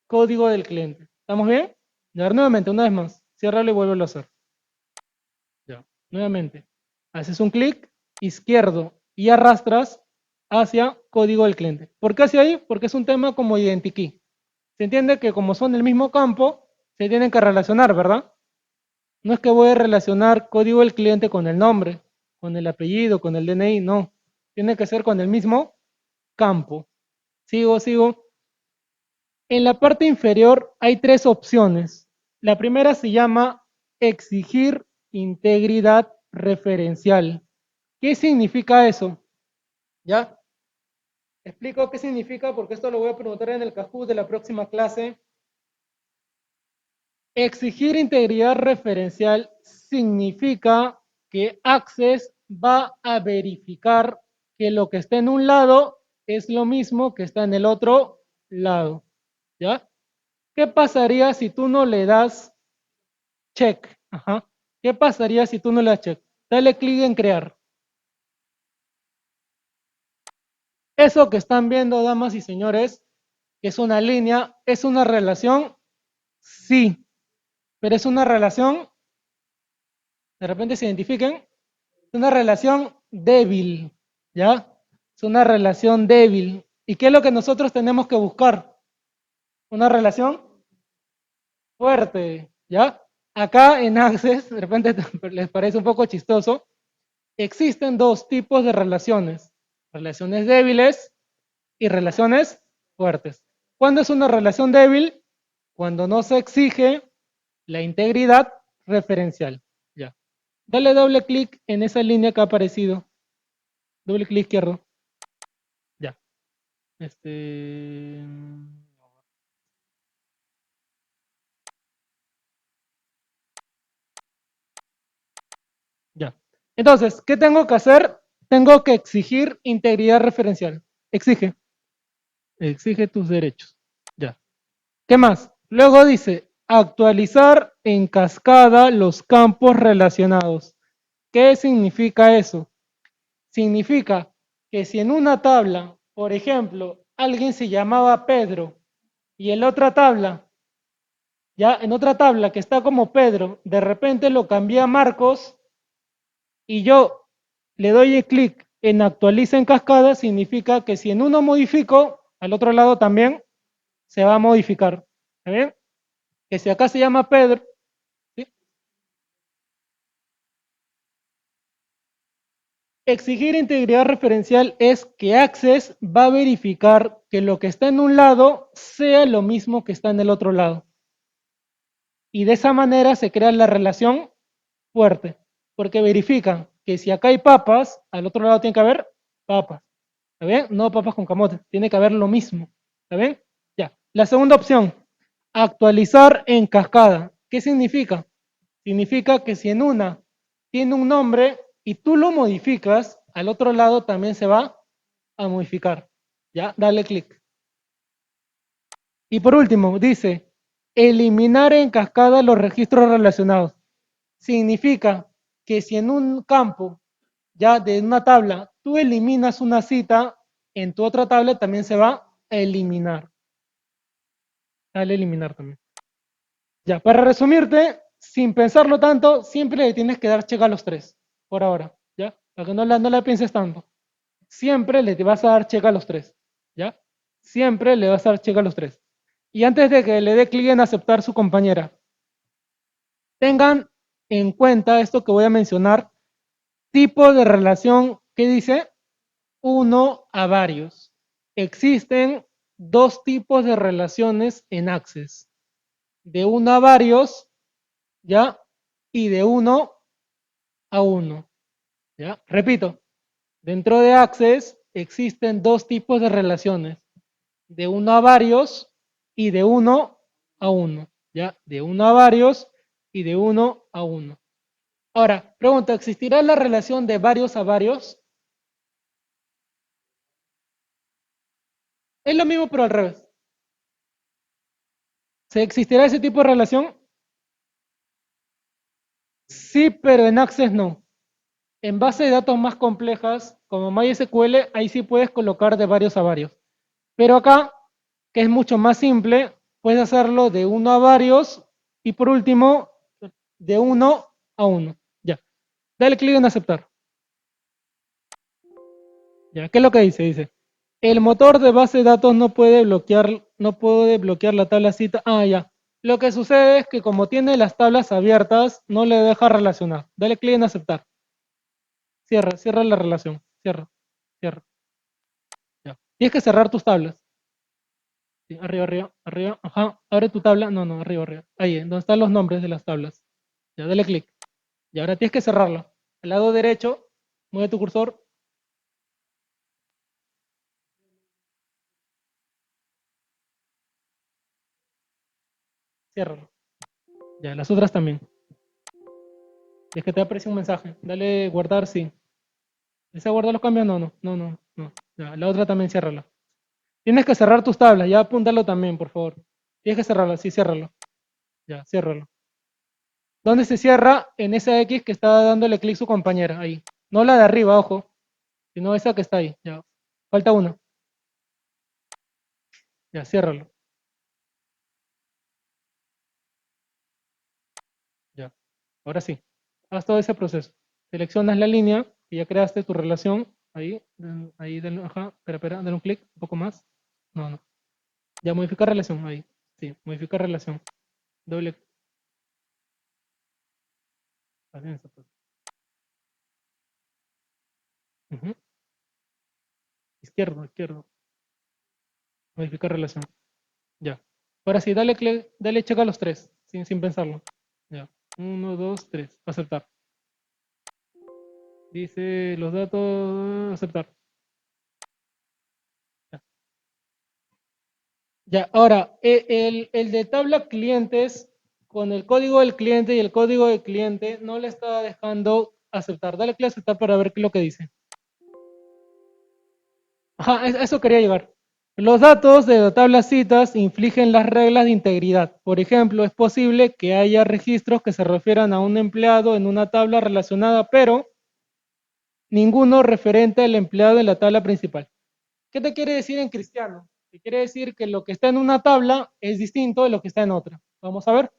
código del cliente. ¿Estamos bien? Y ahora nuevamente, una vez más. Ciérralo y vuélvelo a hacer. Ya. Nuevamente. Haces un clic izquierdo y arrastras hacia código del cliente. ¿Por qué hacia ahí? Porque es un tema como identikey. Se entiende que como son del mismo campo, se tienen que relacionar, ¿verdad? No es que voy a relacionar código del cliente con el nombre, con el apellido, con el DNI, no. Tiene que ser con el mismo campo. Sigo. En la parte inferior hay tres opciones. La primera se llama exigir integridad referencial. ¿Qué significa eso? ¿Ya? Explico qué significa porque esto lo voy a preguntar en el Kahoot de la próxima clase. Exigir integridad referencial significa que Access va a verificar que lo que está en un lado es lo mismo que está en el otro lado. ¿Ya? ¿Qué pasaría si tú no le das check? Ajá. ¿Qué pasaría si tú no le das check? Dale clic en crear. Eso que están viendo, damas y señores, que es una línea, es una relación, sí, pero es una relación, de repente se identifiquen, es una relación débil, ¿ya? Es una relación débil. ¿Y qué es lo que nosotros tenemos que buscar? Una relación fuerte, ¿ya? Acá en Access, de repente les parece un poco chistoso, existen dos tipos de relaciones débiles y relaciones fuertes. ¿Cuándo es una relación débil? Cuando no se exige la integridad referencial. Ya. Dale doble clic en esa línea que ha aparecido. Doble clic izquierdo. Ya. Este. Ya. Entonces, ¿qué tengo que hacer? Tengo que exigir integridad referencial. Exige. Exige tus derechos. Ya. ¿Qué más? Luego dice, actualizar en cascada los campos relacionados. ¿Qué significa eso? Significa que si en una tabla, por ejemplo, alguien se llamaba Pedro y en otra tabla, ya en otra tabla que está como Pedro, de repente lo cambié a Marcos y yo le doy clic en actualiza en cascada, significa que si en uno modifico, al otro lado también se va a modificar. ¿Está bien? Que si acá se llama Pedro, ¿sí? Exigir integridad referencial es que Access va a verificar que lo que está en un lado sea lo mismo que está en el otro lado. Y de esa manera se crea la relación fuerte, porque verifican que si acá hay papas, al otro lado tiene que haber papas. ¿Está bien? No papas con camote, tiene que haber lo mismo. ¿Está bien? Ya. La segunda opción, actualizar en cascada. ¿Qué significa? Significa que si en una tiene un nombre y tú lo modificas, al otro lado también se va a modificar. ¿Ya? Dale clic. Y por último, dice, eliminar en cascada los registros relacionados. Significa que si en un campo, ya de una tabla, tú eliminas una cita, en tu otra tabla también se va a eliminar. Dale eliminar también. Ya, para resumirte, sin pensarlo tanto, siempre le tienes que dar check a los tres, por ahora, ¿ya? Para que no la pienses tanto. Siempre le vas a dar check a los tres, ¿ya? Siempre le vas a dar check a los tres. Y antes de que le dé clic en aceptar su compañera, tengan en cuenta esto que voy a mencionar, tipo de relación que dice uno a varios. Existen dos tipos de relaciones en Access, de uno a varios, ¿ya? Y de uno a uno, ¿ya? Repito, dentro de Access existen dos tipos de relaciones, de uno a varios y de uno a uno, ¿ya? De uno a varios y de uno a uno. Ahora, pregunta, ¿existirá la relación de varios a varios? Es lo mismo, pero al revés. ¿Se existirá ese tipo de relación? Sí, pero en Access no. En base de datos más complejas, como MySQL, ahí sí puedes colocar de varios a varios. Pero acá, que es mucho más simple, puedes hacerlo de uno a varios y por último, de uno a uno. Ya. Dale clic en aceptar. Ya. ¿Qué es lo que dice? Dice, el motor de base de datos no puede bloquear la tabla cita. Ah, ya. Lo que sucede es que como tiene las tablas abiertas, no le deja relacionar. Dale clic en aceptar. Cierra la relación. Cierra. Ya. Tienes que cerrar tus tablas. Sí, arriba. Ajá. Abre tu tabla. No, arriba. Ahí, donde están los nombres de las tablas. Ya, dale clic. Y ahora tienes que cerrarlo. Al lado derecho, mueve tu cursor. Ciérralo. Ya, las otras también. Y es que te aparece un mensaje. Dale guardar, sí. ¿Desea guardar los cambios? No. Ya, la otra también ciérrala. Tienes que cerrar tus tablas. Ya apúntalo también, por favor. Tienes que cerrarlo, sí, ciérralo. Ya, ciérralo. ¿Dónde se cierra? En esa X que está dándole clic su compañera. Ahí. No la de arriba, ojo. Sino esa que está ahí. Ya. Falta una. Ya, ciérralo. Ya. Ahora sí. Haz todo ese proceso. Seleccionas la línea y ya creaste tu relación. Ahí. Ahí, ajá. Espera. Dale un clic. Un poco más. No. Ya, modificar relación. Ahí. Sí, modificar relación. Doble. Paciencia, pues. Ujú. Izquierdo. Modificar relación. Ya. Ahora sí, dale check a los tres, sin pensarlo. Ya. Uno, dos, tres. Aceptar. Dice los datos. Aceptar. Ya. Ya. Ahora, el de tabla clientes, con el código del cliente y el código del cliente, no le está dejando aceptar. Dale clic a aceptar para ver qué es lo que dice. Ajá, a eso quería llegar. Los datos de la tabla citas infligen las reglas de integridad. Por ejemplo, es posible que haya registros que se refieran a un empleado en una tabla relacionada, pero ninguno referente al empleado en la tabla principal. ¿Qué te quiere decir en cristiano? Te quiere decir que lo que está en una tabla es distinto de lo que está en otra. Vamos a ver.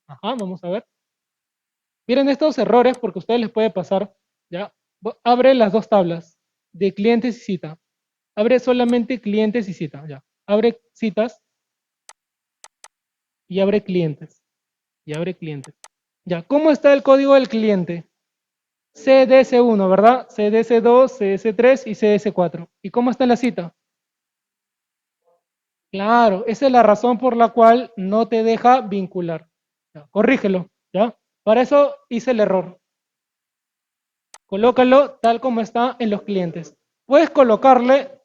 Ajá, vamos a ver. Miren estos errores porque a ustedes les puede pasar. Ya. Abre las dos tablas de clientes y cita. Abre solamente clientes y cita. Ya. Abre citas y abre clientes. Y abre clientes. Ya. ¿Cómo está el código del cliente? CDS1, ¿verdad? CDS2, CS3 y CS4. ¿Y cómo está la cita? Claro, esa es la razón por la cual no te deja vincular. Ya, corrígelo, ¿ya? Para eso hice el error. Colócalo tal como está en los clientes. Puedes colocarle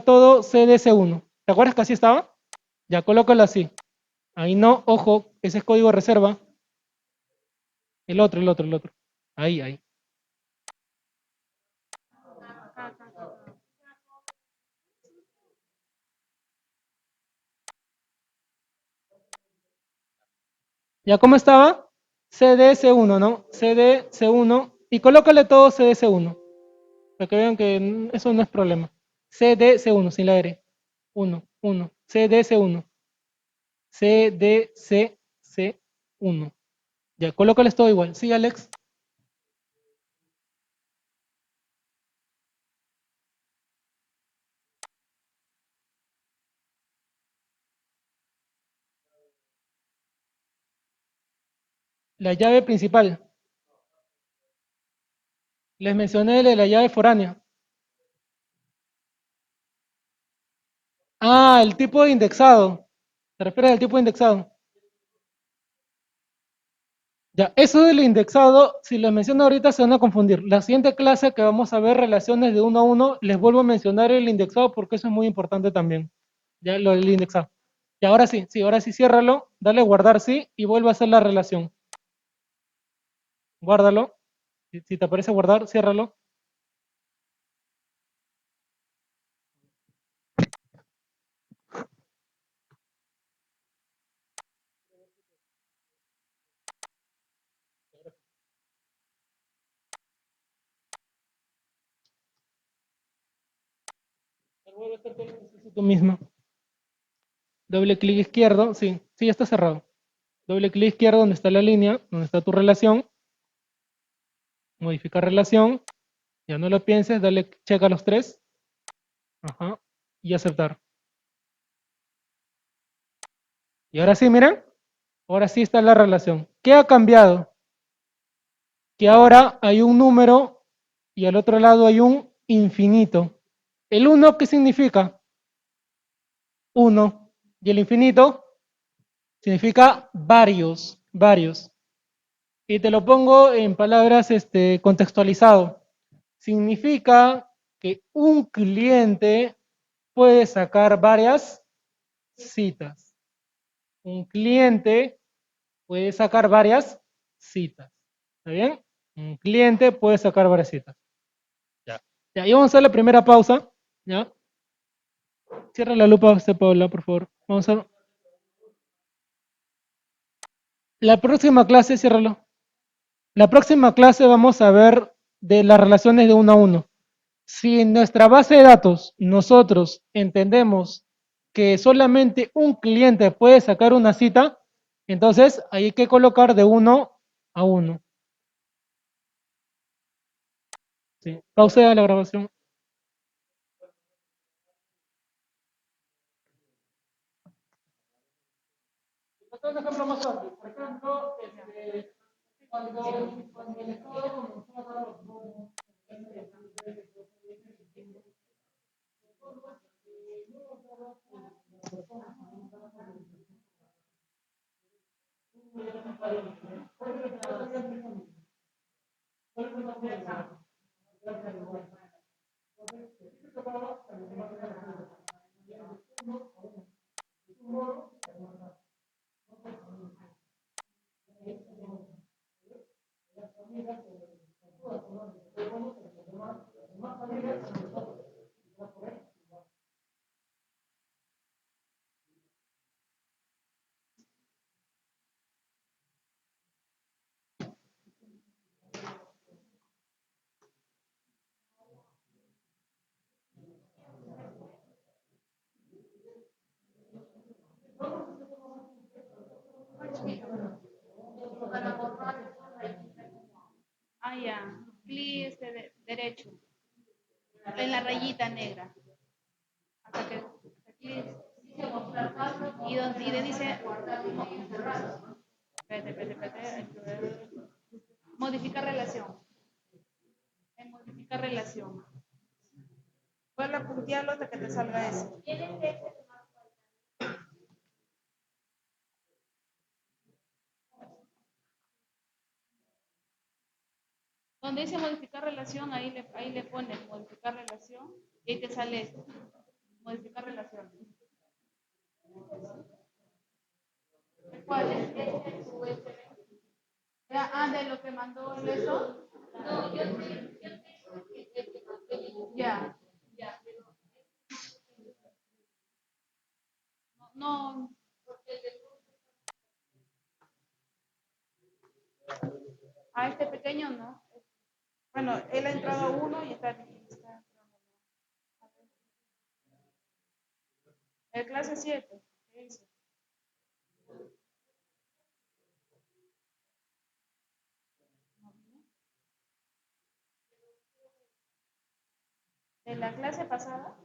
todo CDS1. ¿Te acuerdas que así estaba? Ya, colócalo así. Ahí no, ojo, ese es código de reserva. El otro. Ahí. ¿Ya cómo estaba? CDS1, ¿no? CDS1. Y colócale todo CDS1. Para que vean que eso no es problema. CDC1, sin la R. 1. CDC1. CDCC1. Ya, colócales todo igual. Sí, Alex. La llave principal. Les mencioné la llave foránea. Ah, el tipo de indexado. ¿Te refieres al tipo de indexado? Ya, eso del indexado, si les menciono ahorita se van a confundir. La siguiente clase que vamos a ver relaciones de uno a uno, les vuelvo a mencionar el indexado porque eso es muy importante también. Ya lo del indexado. Y ahora sí, ciérralo, dale guardar sí y vuelve a hacer la relación. Guárdalo. Si te aparece guardar, ciérralo. Vuelve a hacer todo el proceso tú mismo. Doble clic izquierdo, sí, sí, ya está cerrado. Doble clic izquierdo donde está la línea, donde está tu relación. Modificar relación. Ya no lo pienses, dale check a los tres. Ajá. Y aceptar. Y ahora sí, miren. Ahora sí está la relación. ¿Qué ha cambiado? Que ahora hay un número y al otro lado hay un infinito. ¿El uno qué significa? Uno. Y el infinito significa varios, varios. Y te lo pongo en palabras contextualizado. Significa que un cliente puede sacar varias citas. Un cliente puede sacar varias citas. ¿Está bien? Un cliente puede sacar varias citas. Ya. Ya, y vamos a hacer la primera pausa. ¿Ya? Cierra la lupa, Paula, por favor. Vamos a... La próxima clase, ciérralo. La próxima clase vamos a ver de las relaciones de uno a uno. Si en nuestra base de datos nosotros entendemos que solamente un cliente puede sacar una cita, entonces hay que colocar de uno a uno. Sí. Pausa la grabación. Otro ejemplo más fácil. Por ejemplo, cuando el Estado Ah, ya. Clic derecho. En la rayita negra. Hasta que clic. Y de dice. Espérate. Modificar relación. En modificar relación. Vuelve a puntearlo hasta que te salga ese. Donde dice modificar relación, ahí le pones modificar relación y ahí te sale esto. Modificar relación. ¿Cuál es? De lo que mandó el eso. No, ya. No. A este pequeño no. Bueno, él ha entrado a uno y está entrando. El clase 7. ¿Qué dice? ¿De la clase pasada?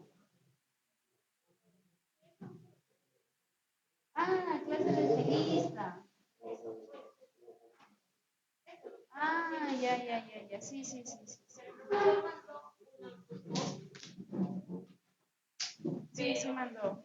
Ah, clase de estilista. Ah, ya. Sí. Sí, mandó.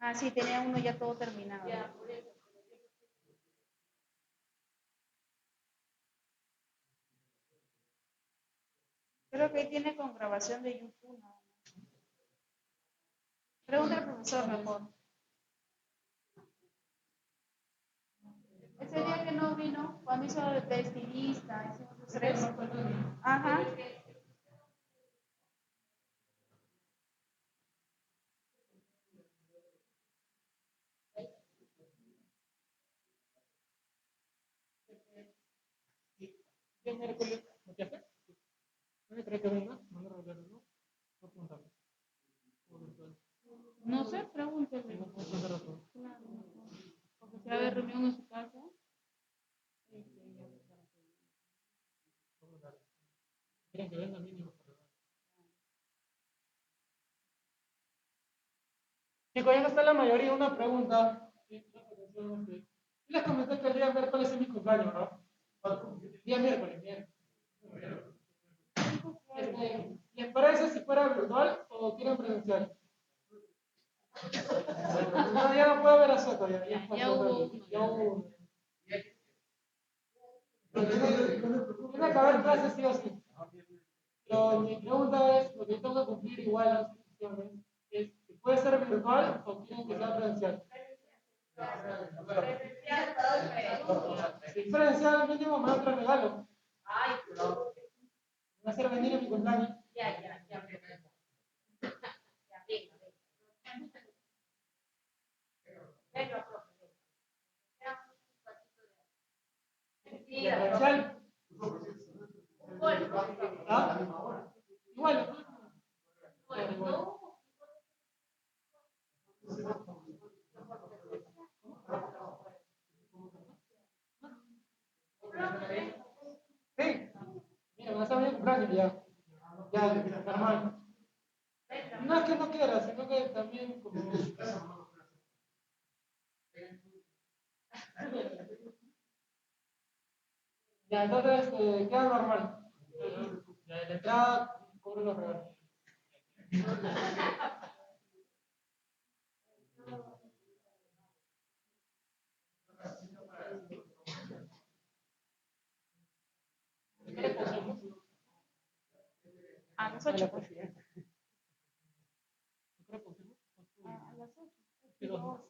Ah, sí, tenía uno ya todo terminado. Creo que ahí tiene con grabación de YouTube. ¿No? Pregunta al profesor mejor. Ese día que no vino, cuando hizo de estilista, hicimos los tres. Ajá. ¿Qué miércoles? ¿No te hace? ¿No cree que venga? No me regalo, ¿no? Voy a preguntarle. No sé, pregúntele. No puedo preguntar a todos. Claro, porque si va a haber reunión en su casa, Quieren que venga mínimo. Chicos, ya no está la mayoría. Una pregunta. Les comenté que el día miércoles es mi cumpleaños, ¿no? Día miércoles. ¿Les parece si fuera virtual o quieren presencial? No, ya no puede ver a Soto, ya ya hubo uno. Ya hubo uno. Tiene que haber clases sí o sí. Pero mi pregunta es, lo que tengo que cumplir igual las instrucciones, es si puede ser virtual o quieren que sea presencial. Si es presencial, mínimo me da otro regalo. Me va a hacer venir en mi cumpleaños. Presencial. ¿Ah? Igual. Sí. Mira, me va a hacer venir en mi cumpleaños ya. Ya, normal. No es que no quiera, sino que también como... Ya, entonces queda normal. Ya, de la entrada, cubro los regalos. a las 8. A A las 8.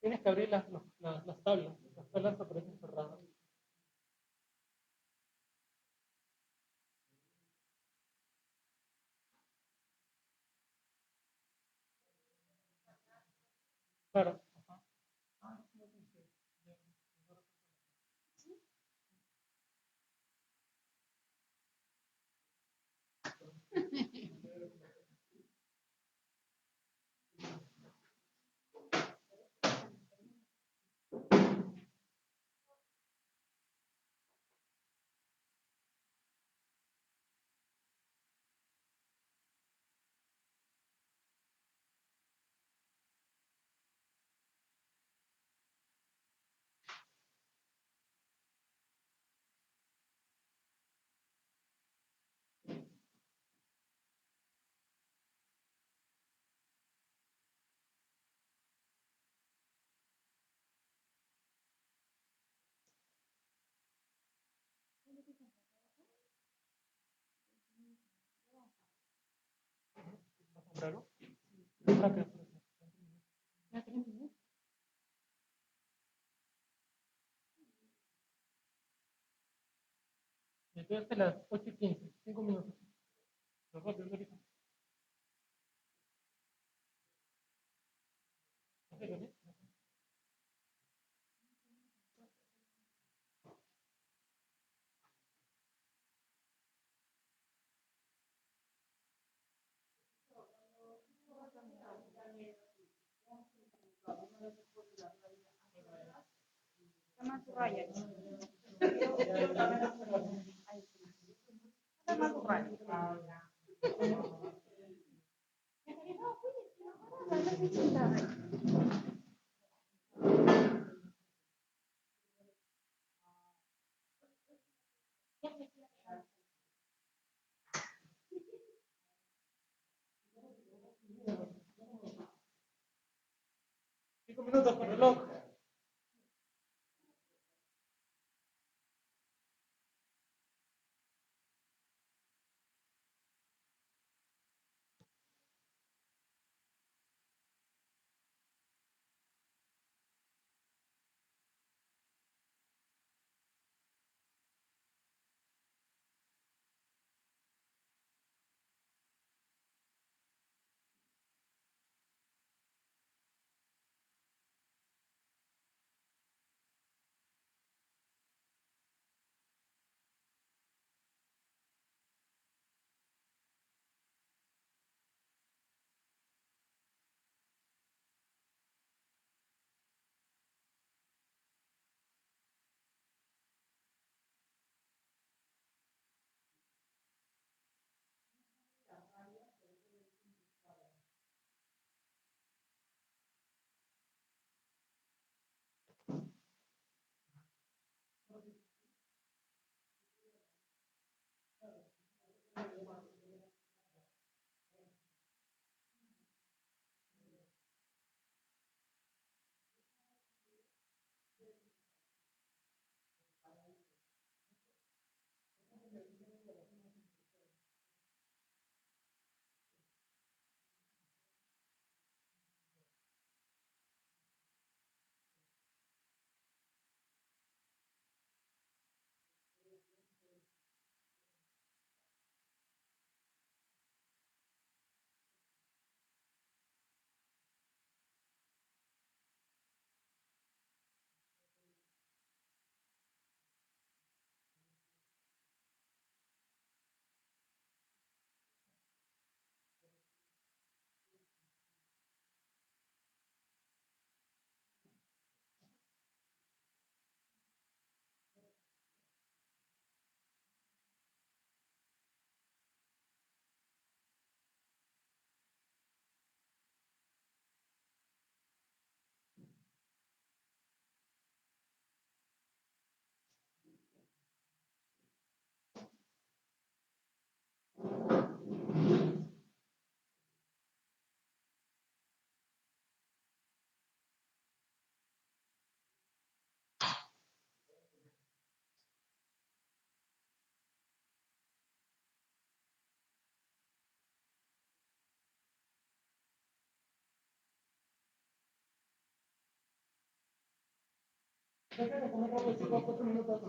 Tienes que abrir las tablas. Las tablas aparecen cerradas. Claro. Claro. Estoy hasta las 8:15, 5 minutos. Lo rápido, ahorita. Ok. 5 minutos por reloj. Déjame comer algo, 4 minutos.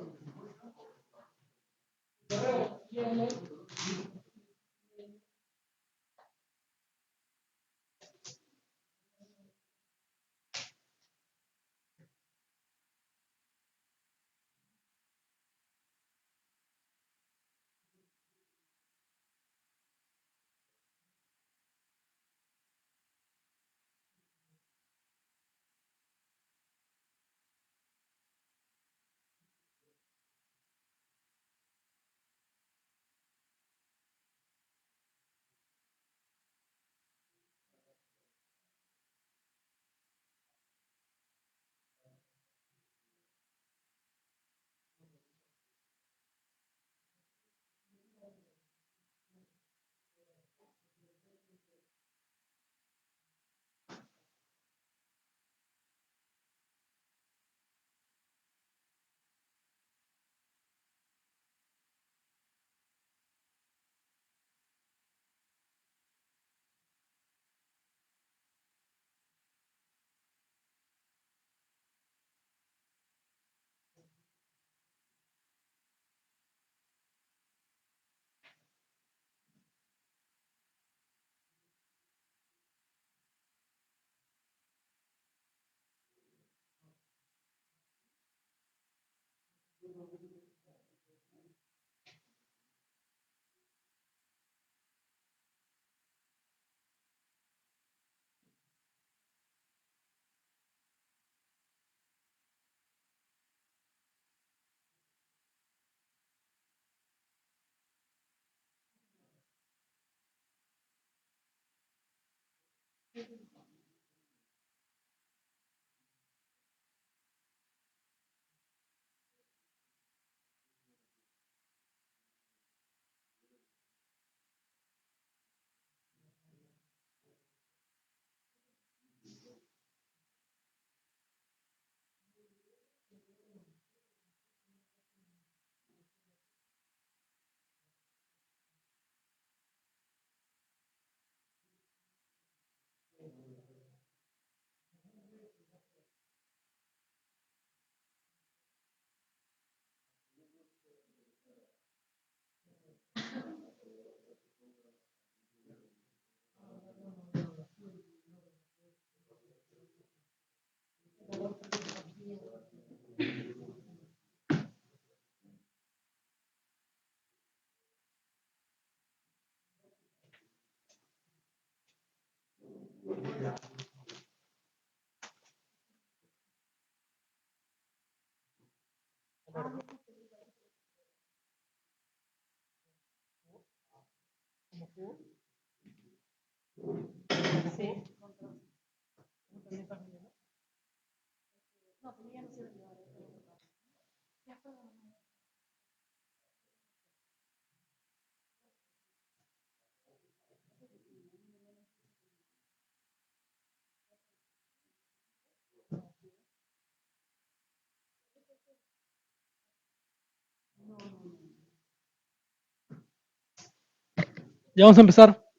Ya vamos a empezar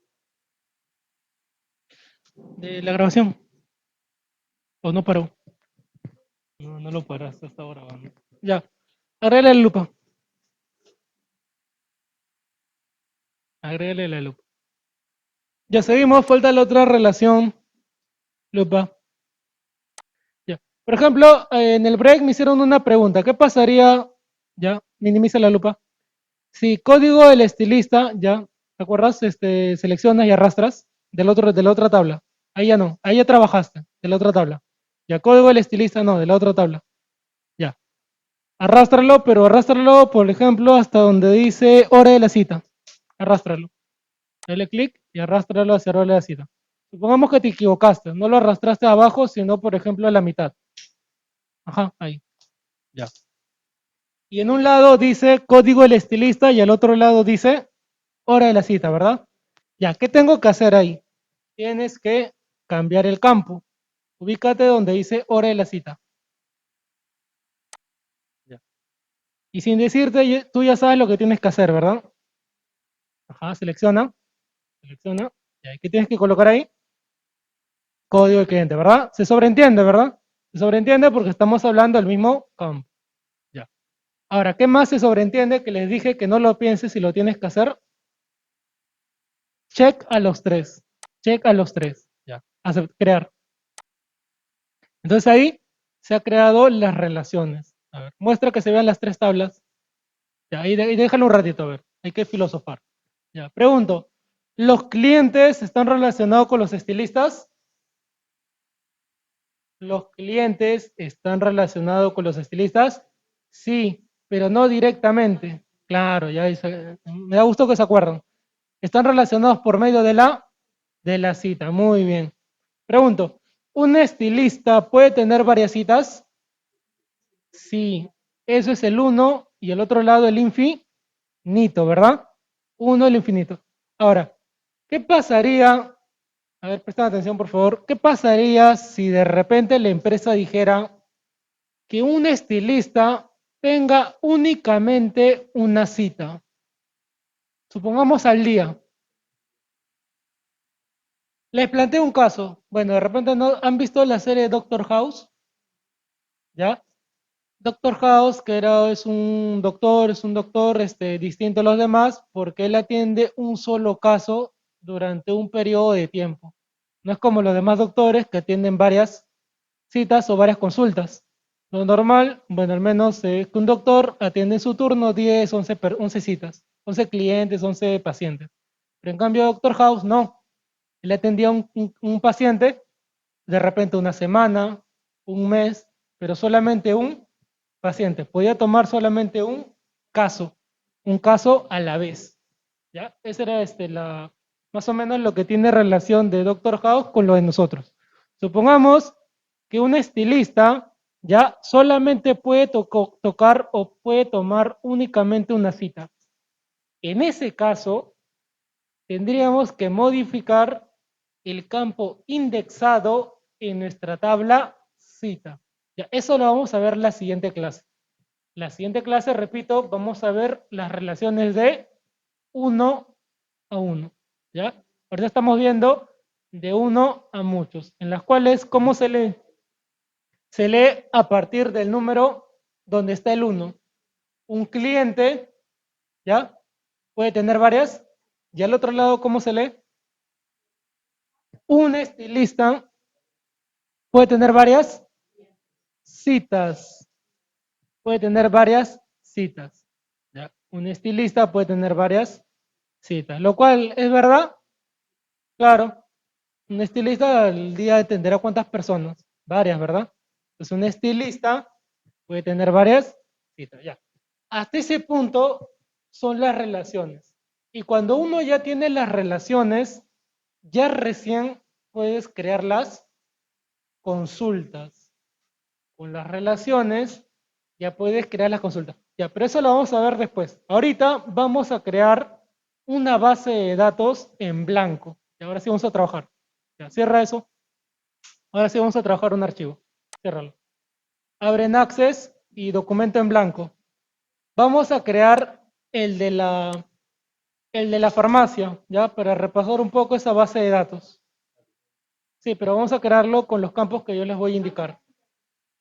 de la grabación. ¿O no paró? No, no lo paraste, está grabando. Ya. Agrégale la lupa. Agrégale la lupa. Ya seguimos, falta la otra relación. Lupa. Ya. Por ejemplo, en el break me hicieron una pregunta. ¿Qué pasaría? Ya, minimiza la lupa. Si código del estilista, ya, ¿te acuerdas? Seleccionas y arrastras de la otra tabla. Ahí ya no, ahí ya trabajaste, de la otra tabla. Ya, código del estilista no, de la otra tabla. Ya. Arrástralo, pero arrástralo, por ejemplo, hasta donde dice hora de la cita. Arrástralo. Dale clic y arrástralo hacia hora de la cita. Supongamos que te equivocaste, no lo arrastraste abajo, sino, por ejemplo, a la mitad. Ajá, ahí. Ya. Y en un lado dice código del estilista y al otro lado dice hora de la cita, ¿verdad? Ya, ¿qué tengo que hacer ahí? Tienes que cambiar el campo. Ubícate donde dice hora de la cita. Ya. Y sin decirte, tú ya sabes lo que tienes que hacer, ¿verdad? Ajá, selecciona. Selecciona. Ya, ¿qué tienes que colocar ahí? Código del cliente, ¿verdad? Se sobreentiende, ¿verdad? Se sobreentiende porque estamos hablando del mismo campo. Ya. Ahora, ¿qué más se sobreentiende? Que les dije que no lo pienses si lo tienes que hacer. Check a los tres. Check a los tres. Ya. Crear. Entonces ahí se ha creado las relaciones. A ver, muestra que se vean las tres tablas. Ya, y déjalo un ratito, a ver. Hay que filosofar. Ya, pregunto. ¿Los clientes están relacionados con los estilistas? ¿Los clientes están relacionados con los estilistas? Sí, pero no directamente. Claro, ya me da gusto que se acuerdan. Están relacionados por medio de la cita. Muy bien. Pregunto, ¿un estilista puede tener varias citas? Sí, eso es el uno y el otro lado el infinito, ¿verdad? Uno el infinito. Ahora, ¿qué pasaría? A ver, presten atención por favor. ¿Qué pasaría si de repente la empresa dijera que un estilista tenga únicamente una cita? Supongamos al día. Les planteo un caso. Bueno, de repente no han visto la serie Doctor House, ¿ya? Doctor House, es un doctor distinto a los demás porque él atiende un solo caso durante un periodo de tiempo. No es como los demás doctores que atienden varias citas o varias consultas. Lo normal, bueno, al menos que un doctor atiende en su turno 10, 11, 11 citas, 11 clientes, 11 pacientes. Pero en cambio, Doctor House no. Él atendía a un paciente de repente una semana, un mes, pero solamente un paciente. Podía tomar solamente un caso a la vez. ¿Ya? Ese era más o menos lo que tiene relación de Doctor House con lo de nosotros. Supongamos que un estilista ya solamente puede tocar o puede tomar únicamente una cita. En ese caso, tendríamos que modificar el campo indexado en nuestra tabla cita. Ya, eso lo vamos a ver en la siguiente clase. La siguiente clase, repito, vamos a ver las relaciones de 1 a 1. ¿Ya? Ahorita estamos viendo de 1 a muchos, en las cuales, ¿cómo se lee? Se lee a partir del número donde está el 1. Un cliente, ¿ya? Puede tener varias. Y al otro lado, ¿cómo se lee? Un estilista puede tener varias citas. Puede tener varias citas. ¿Ya? Un estilista puede tener varias citas. Lo cual es verdad. Claro. Un estilista al día atenderá cuántas personas. Varias, ¿verdad? Entonces un estilista puede tener varias citas. Ya. Hasta ese punto son las relaciones. Y cuando uno ya tiene las relaciones, ya recién puedes crear las consultas. Con las relaciones ya puedes crear las consultas. Ya, pero eso lo vamos a ver después. Ahorita vamos a crear una base de datos en blanco. Y ahora sí vamos a trabajar. Ya, cierra eso. Ahora sí vamos a trabajar un archivo. Ciérralo. Abre en Access y documento en blanco. Vamos a crear el de la farmacia, ¿ya? Para repasar un poco esa base de datos. Sí, pero vamos a crearlo con los campos que yo les voy a indicar.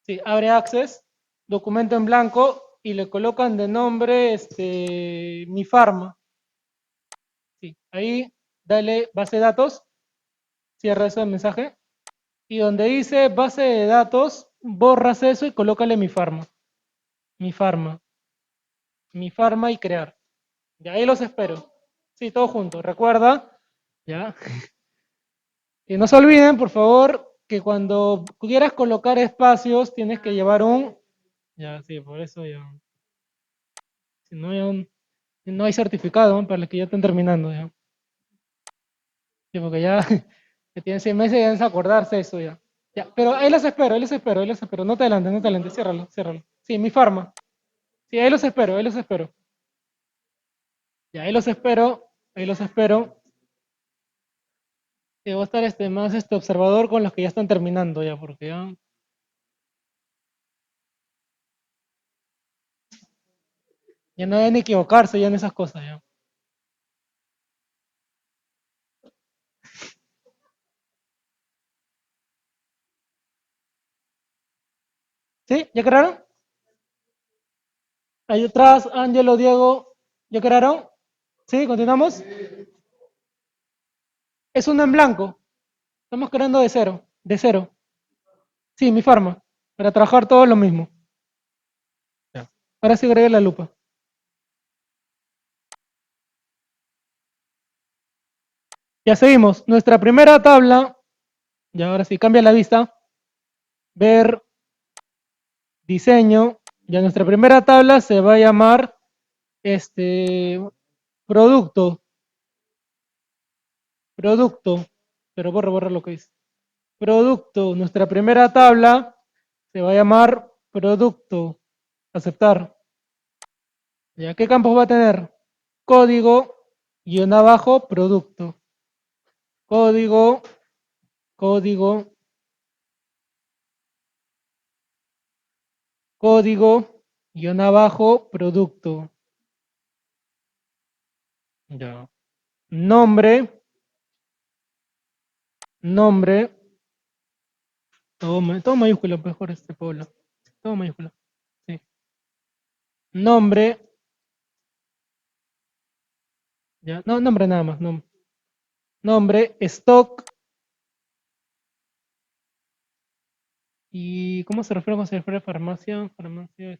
Sí, abre Access, documento en blanco y le colocan de nombre mi farma. Sí, ahí dale base de datos, cierra ese mensaje y donde dice base de datos, borras eso y colócale mi farma. Mi farma. Mi farma y crear. Y ahí los espero. Sí, todo junto. Recuerda, ya. Y no se olviden, por favor, que cuando quieras colocar espacios tienes que llevar un. Ya, sí, por eso ya. Si no hay no hay certificado, ¿no? Para los que ya están terminando. Ya. Sí, porque ya que tienen 6 meses y deben acordarse eso ya. Ya, pero ahí los espero, ahí los espero, ahí los espero. No te adelantes, no te adelantes, ciérralo, ciérralo. Sí, mi farma. Sí, ahí los espero, ahí los espero. Ya, ahí los espero, ahí los espero. Y voy a estar más observador con los que ya están terminando ya, porque ya no deben equivocarse ya en esas cosas ya. ¿Sí? ¿Ya crearon? Ahí atrás, Ángelo, Diego, ¿ya crearon? ¿Sí? ¿Continuamos? Es uno en blanco. Estamos creando de cero. De cero. Sí, mi farma. Para trabajar todo lo mismo. Ya. Ahora sí agregué la lupa. Ya seguimos. Nuestra primera tabla. Y ahora sí, cambia la vista. Ver, diseño. Ya nuestra primera tabla se va a llamar producto. Producto. Pero borra lo que dice. Producto. Nuestra primera tabla se va a llamar producto. Aceptar. ¿Ya qué campos va a tener? Código, guión abajo, producto. Código, código, código, guión abajo, producto. Ya. Nombre, nombre, todo mayúscula, mejor Pablo. Todo mayúscula. Sí. Nombre, ya, no, nombre nada más, nombre, stock, ¿Y cómo se refiere cuando se refiere a farmacia? Farmacia,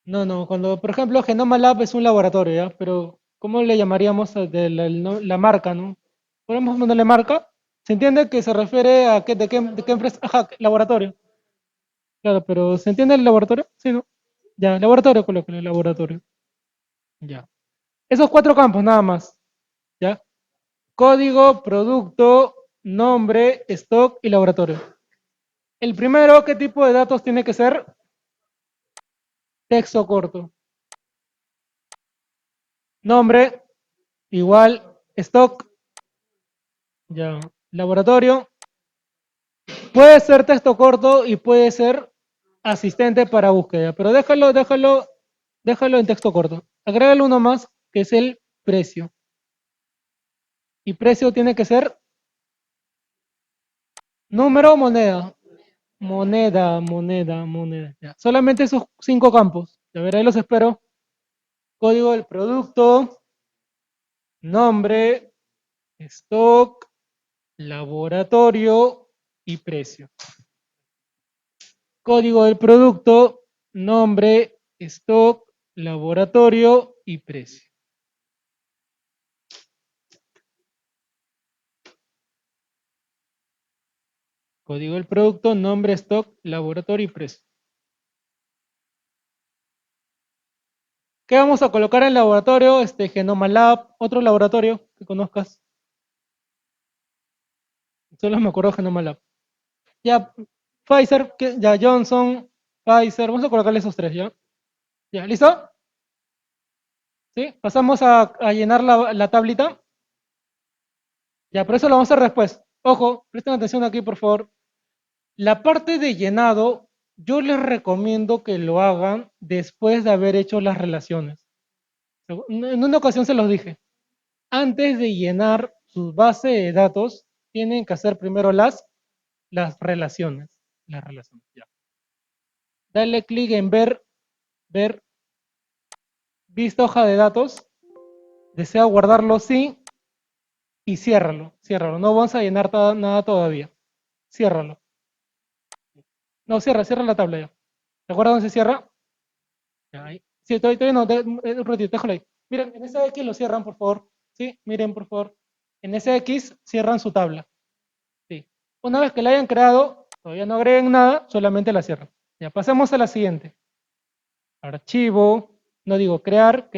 No, no, cuando, por ejemplo, Genoma Lab es un laboratorio, ¿ya? Pero, ¿cómo le llamaríamos a la marca, no? ¿Podemos ponerle marca? ¿Se entiende que se refiere a qué, de qué empresa? Ajá, laboratorio. Claro, pero ¿se entiende el laboratorio? Sí, ¿no? Ya, laboratorio, colóquele, laboratorio. Ya. Esos cuatro campos nada más, ¿ya? Código, producto, nombre, stock y laboratorio. El primero, ¿qué tipo de datos tiene que ser? Texto corto. Nombre, igual, stock, ya. Laboratorio, puede ser texto corto y puede ser asistente para búsqueda, pero déjalo en texto corto. Agrégale uno más, que es el precio. Y precio tiene que ser número o moneda. Moneda. Ya. Solamente esos 5 campos. A ver, ahí los espero. Código del producto, nombre, stock, laboratorio y precio. Código del producto, nombre, stock, laboratorio y precio. Código del producto, nombre, stock, laboratorio y precio. ¿Qué vamos a colocar en el laboratorio? Genoma Lab, otro laboratorio que conozcas. Solo me acuerdo de Genoma Lab. Ya, Pfizer, ya Johnson, Pfizer, vamos a colocarle esos tres, ¿ya? ¿Ya, listo? ¿Sí? Pasamos a llenar la tablita. Ya, pero eso lo vamos a hacer después. Ojo, presten atención aquí, por favor. La parte de llenado, yo les recomiendo que lo hagan después de haber hecho las relaciones. En una ocasión se los dije. Antes de llenar su base de datos, tienen que hacer primero las relaciones. Las relaciones, ya. Dale clic en ver, vista hoja de datos. Desea guardarlo, sí. Y ciérralo. No vamos a llenar nada todavía. Ciérralo. No, cierra la tabla ya. ¿Te acuerdas dónde se cierra? Ya, ahí. Sí, todavía no, un ratito, déjalo ahí. Miren, en ese X lo cierran, por favor. Sí, miren, por favor. En ese X cierran su tabla. Sí. Una vez que la hayan creado, todavía no agreguen nada, solamente la cierran. Ya, pasemos a la siguiente. Archivo, no digo crear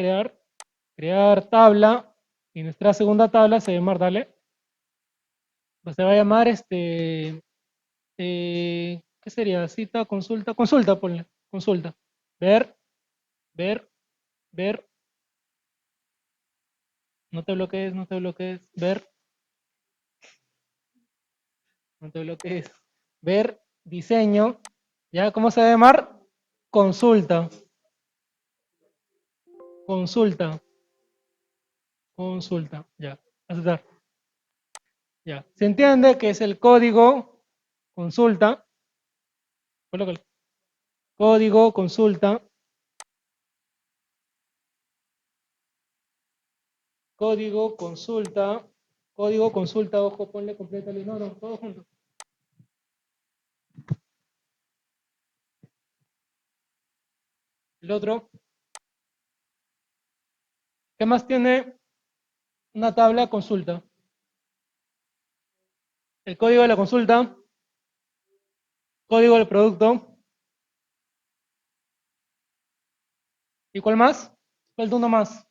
tabla. Y nuestra segunda tabla se llama, dale. Pues se va a llamar ¿qué sería? Cita, consulta, ponle, consulta. Ver, ver, ver, no te bloquees, ver, no te bloquees, ver, diseño, ¿ya? ¿Cómo se va a llamar? Consulta, ya, aceptar, ya. ¿Se entiende que es el código, consulta, colócalo, código, consulta, código, consulta, ojo, ponle completamente, no, todo junto. El otro, ¿qué más tiene una tabla consulta? El código de la consulta, código del producto, ¿y cuál más? Falta uno más.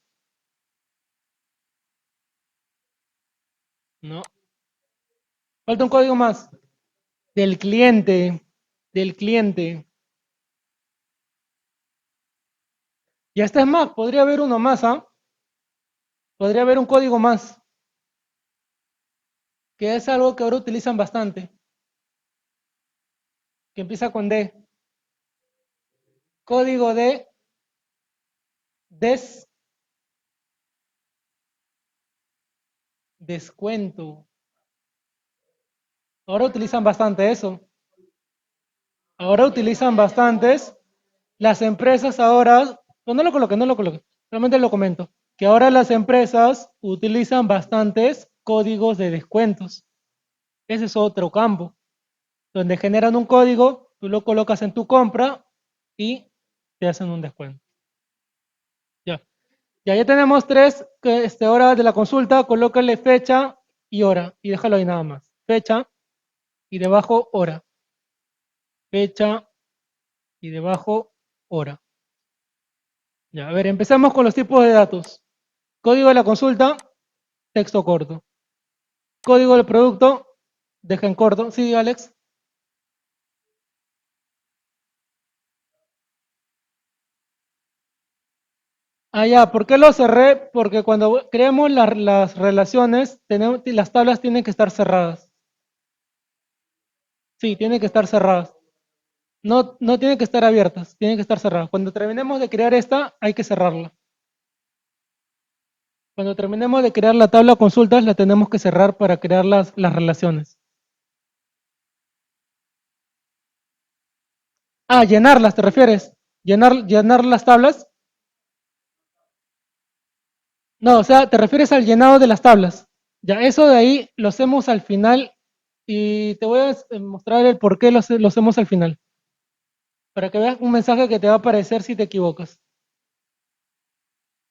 No, falta un código más. Del cliente, del cliente. Y hasta es más, podría haber uno más, ¿ah? Podría haber un código más, que es algo que ahora utilizan bastante, que empieza con D. Código de descuento. Ahora utilizan bastante eso. Ahora utilizan bastantes. Las empresas ahora, no lo coloque, solamente lo comento. que ahora las empresas utilizan bastantes códigos de descuentos. Ese es otro campo, donde generan un código, tú lo colocas en tu compra y te hacen un descuento. Ya. Ya tenemos tres horas de la consulta, colócale fecha y hora y déjalo ahí nada más. Fecha y debajo hora. Fecha y debajo hora. Ya, a ver, empezamos con los tipos de datos. Código de la consulta, texto corto. Código del producto, deja en corto. Sí, Alex. Ah, ya, ¿por qué lo cerré? Porque cuando creamos las relaciones, las tablas tienen que estar cerradas. Sí, tienen que estar cerradas. No, no tienen que estar abiertas, tienen que estar cerradas. Cuando terminemos de crear esta, hay que cerrarla. Cuando terminemos de crear la tabla de consultas, la tenemos que cerrar para crear las relaciones. Ah, llenarlas, ¿te refieres? ¿Llenar las tablas? No, o sea, te refieres al llenado de las tablas. Ya, eso de ahí lo hacemos al final y te voy a mostrar el por qué lo hacemos al final. Para que veas un mensaje que te va a aparecer si te equivocas.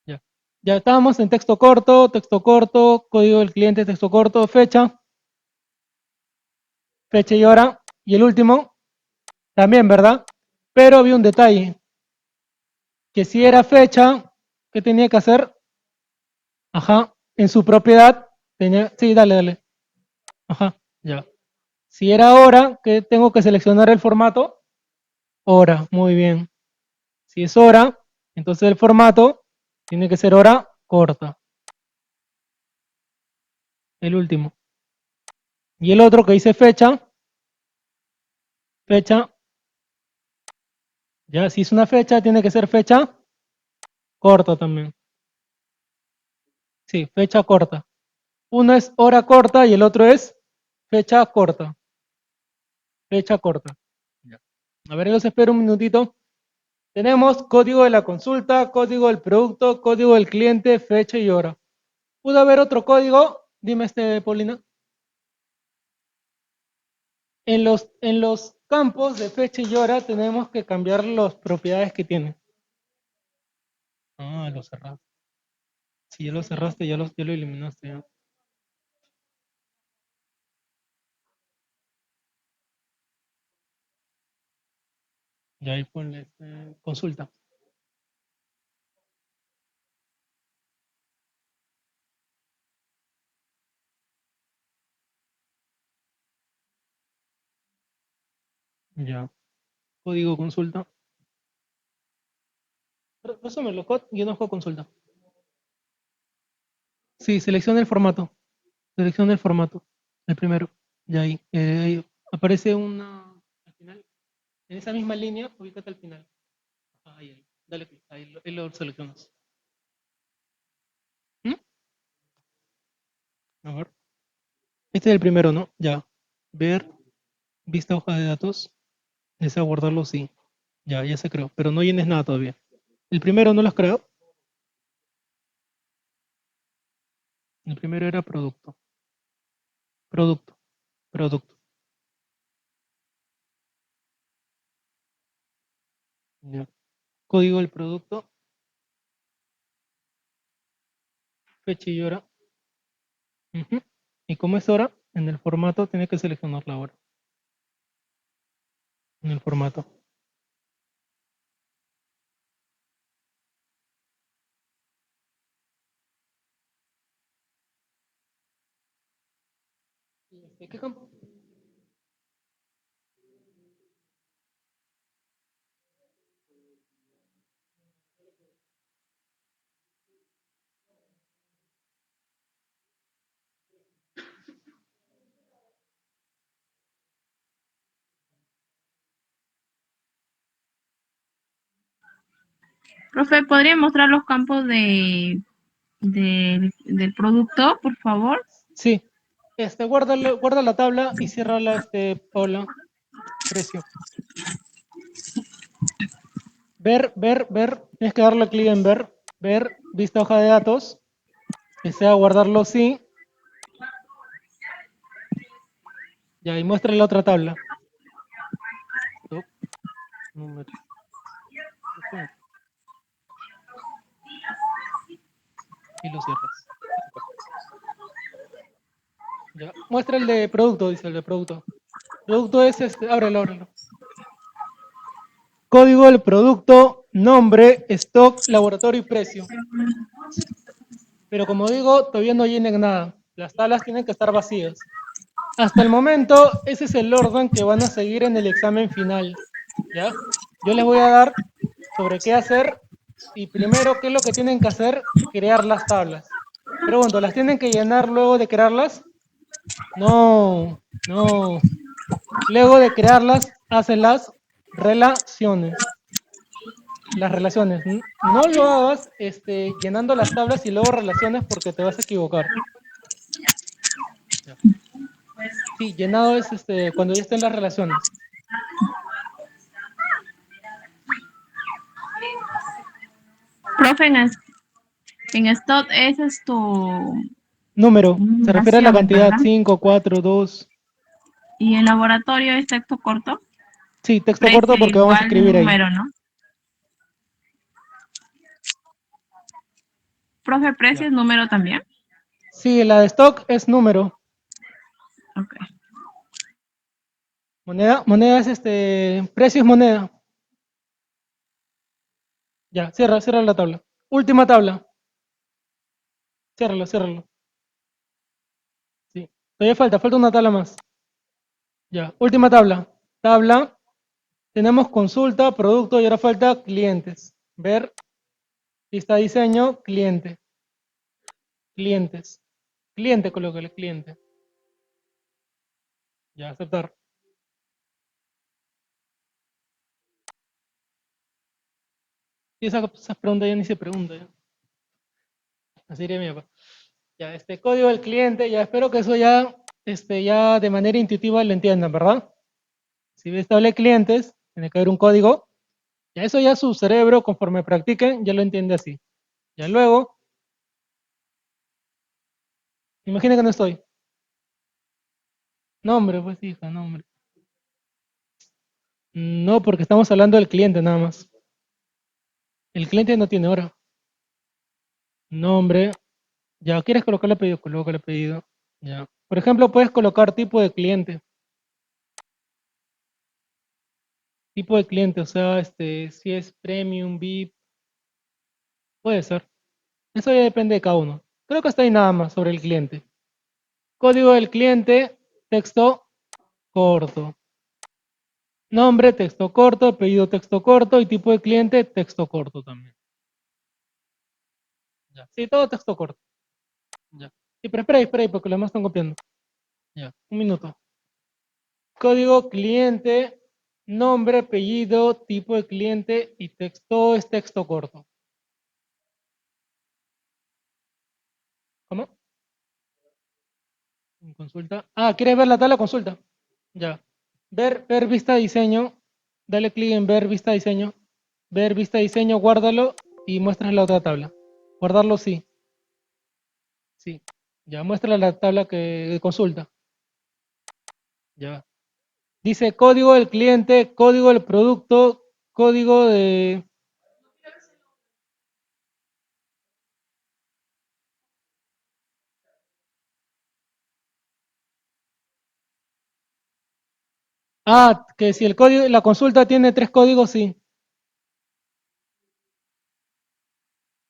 Ya. Ya estábamos en texto corto, código del cliente, texto corto, fecha y hora. Y el último, también, ¿verdad? Pero había un detalle, que si era fecha, ¿qué tenía que hacer? Ajá, en su propiedad tenía, sí, dale. Ajá, ya. Si era hora, ¿qué tengo que seleccionar el formato? Hora, muy bien. Si es hora, entonces el formato tiene que ser hora corta. El último. Y el otro que dice fecha, ya, si es una fecha, tiene que ser fecha corta también. Sí, fecha corta. Uno es hora corta y el otro es fecha corta. Fecha corta. Ya. A ver, los espero un minutito. Tenemos código de la consulta, código del producto, código del cliente, fecha y hora. ¿Pudo haber otro código? Dime, Paulina. En los campos de fecha y hora tenemos que cambiar las propiedades que tiene. Ah, lo cerraste. Si ya lo cerraste, ya lo eliminaste. Ya. Y ahí ponle consulta. Ya. Código consulta. Résamelo, guión consulta. Sí, selecciona el formato. Selecciona el formato. El primero. Y ahí. Ahí aparece una. Al final. En esa misma línea, ubícate al final. Ahí. Dale clic. Ahí lo seleccionas. ¿Mm? A ver. Este es el primero, ¿no? Ya. Ver. Vista hoja de datos. Desea guardarlo, sí. Ya se creó. Pero no llenes nada todavía. El primero no lo has creado. El primero era producto. Producto. Producto. Ya. Código del producto. Fecha y hora. Ujú. Y como es hora, en el formato tiene que seleccionar la hora. En el formato. ¿De qué campo? Profe, ¿podría mostrar los campos del producto, por favor? Sí. Guarda la tabla y cierra Paula. Precio. Ver. Tienes que darle clic en ver. ver, vista hoja de datos, desea guardarlo sí, ya, y muestra la otra tabla. Stop, número. Y lo cierras. Ya. Muestra el de producto, dice el de producto. Producto es este, ábrelo, ábrelo. Código del producto, nombre, stock, laboratorio y precio. Pero como digo, todavía no llenen nada. Las tablas tienen que estar vacías. Hasta el momento, ese es el orden que van a seguir en el examen final. ¿Ya? Yo les voy a dar sobre qué hacer y primero, ¿qué es lo que tienen que hacer? Crear las tablas. Pregunto, ¿las tienen que llenar luego de crearlas? No, no. Luego de crearlas, hacen las relaciones. Las relaciones. No lo hagas llenando las tablas y luego relaciones porque te vas a equivocar. Ya. Sí, llenado es cuando ya estén las relaciones. Profe, en stock ese es tu Número, se refiere a la nación, cantidad ¿verdad? 5, 4, 2. Y el laboratorio es texto corto, Sí, texto corto precio porque vamos a igual escribir ahí. número, ¿no? Profe, precio Ya. es número también. Sí, la de stock es número. Ok. Moneda es precio es moneda. Ya, cierra la tabla. Última tabla. Ciérralo. Sí. Todavía falta una tabla más. Ya, última tabla. Tabla. Tenemos consulta, producto y ahora falta clientes. Ver, lista diseño, cliente. Clientes. Cliente, colócale, cliente. Ya, aceptar. Y esas preguntas ya ni se pregunta. Ya. Así diría mi papá. Ya, código del cliente, ya espero que eso ya de manera intuitiva lo entiendan, ¿verdad? Si ves tabla de clientes, tiene que haber un código. Ya eso ya su cerebro, conforme practiquen, ya lo entiende así. Ya luego, imagina que no estoy. Nombre, pues hija, nombre. No, porque estamos hablando del cliente nada más. El cliente no tiene hora. Nombre. Ya, ¿quieres colocarle pedido? Colócale pedido. Ya. Por ejemplo, puedes colocar tipo de cliente. Tipo de cliente, o sea, si es premium, VIP, puede ser. Eso ya depende de cada uno. Creo que está ahí nada más sobre el cliente. Código del cliente, texto corto. Nombre, texto corto, apellido, texto corto y tipo de cliente, texto corto también. Ya. Sí, todo texto corto. Ya. Sí, pero espera ahí, porque lo demás están copiando. Ya, un minuto. Código cliente, nombre, apellido, tipo de cliente y texto es texto corto. ¿Cómo? Consulta. Ah, ¿quieres ver la tabla? Consulta. Ya. Ver vista diseño. Dale clic en ver vista diseño. Ver vista diseño, guárdalo y muestras la otra tabla. Guardarlo sí. Sí. Ya, muestra la tabla que consulta. Ya. Dice código del cliente, código del producto, código de... Ah, que si el código, la consulta tiene 3 códigos, sí.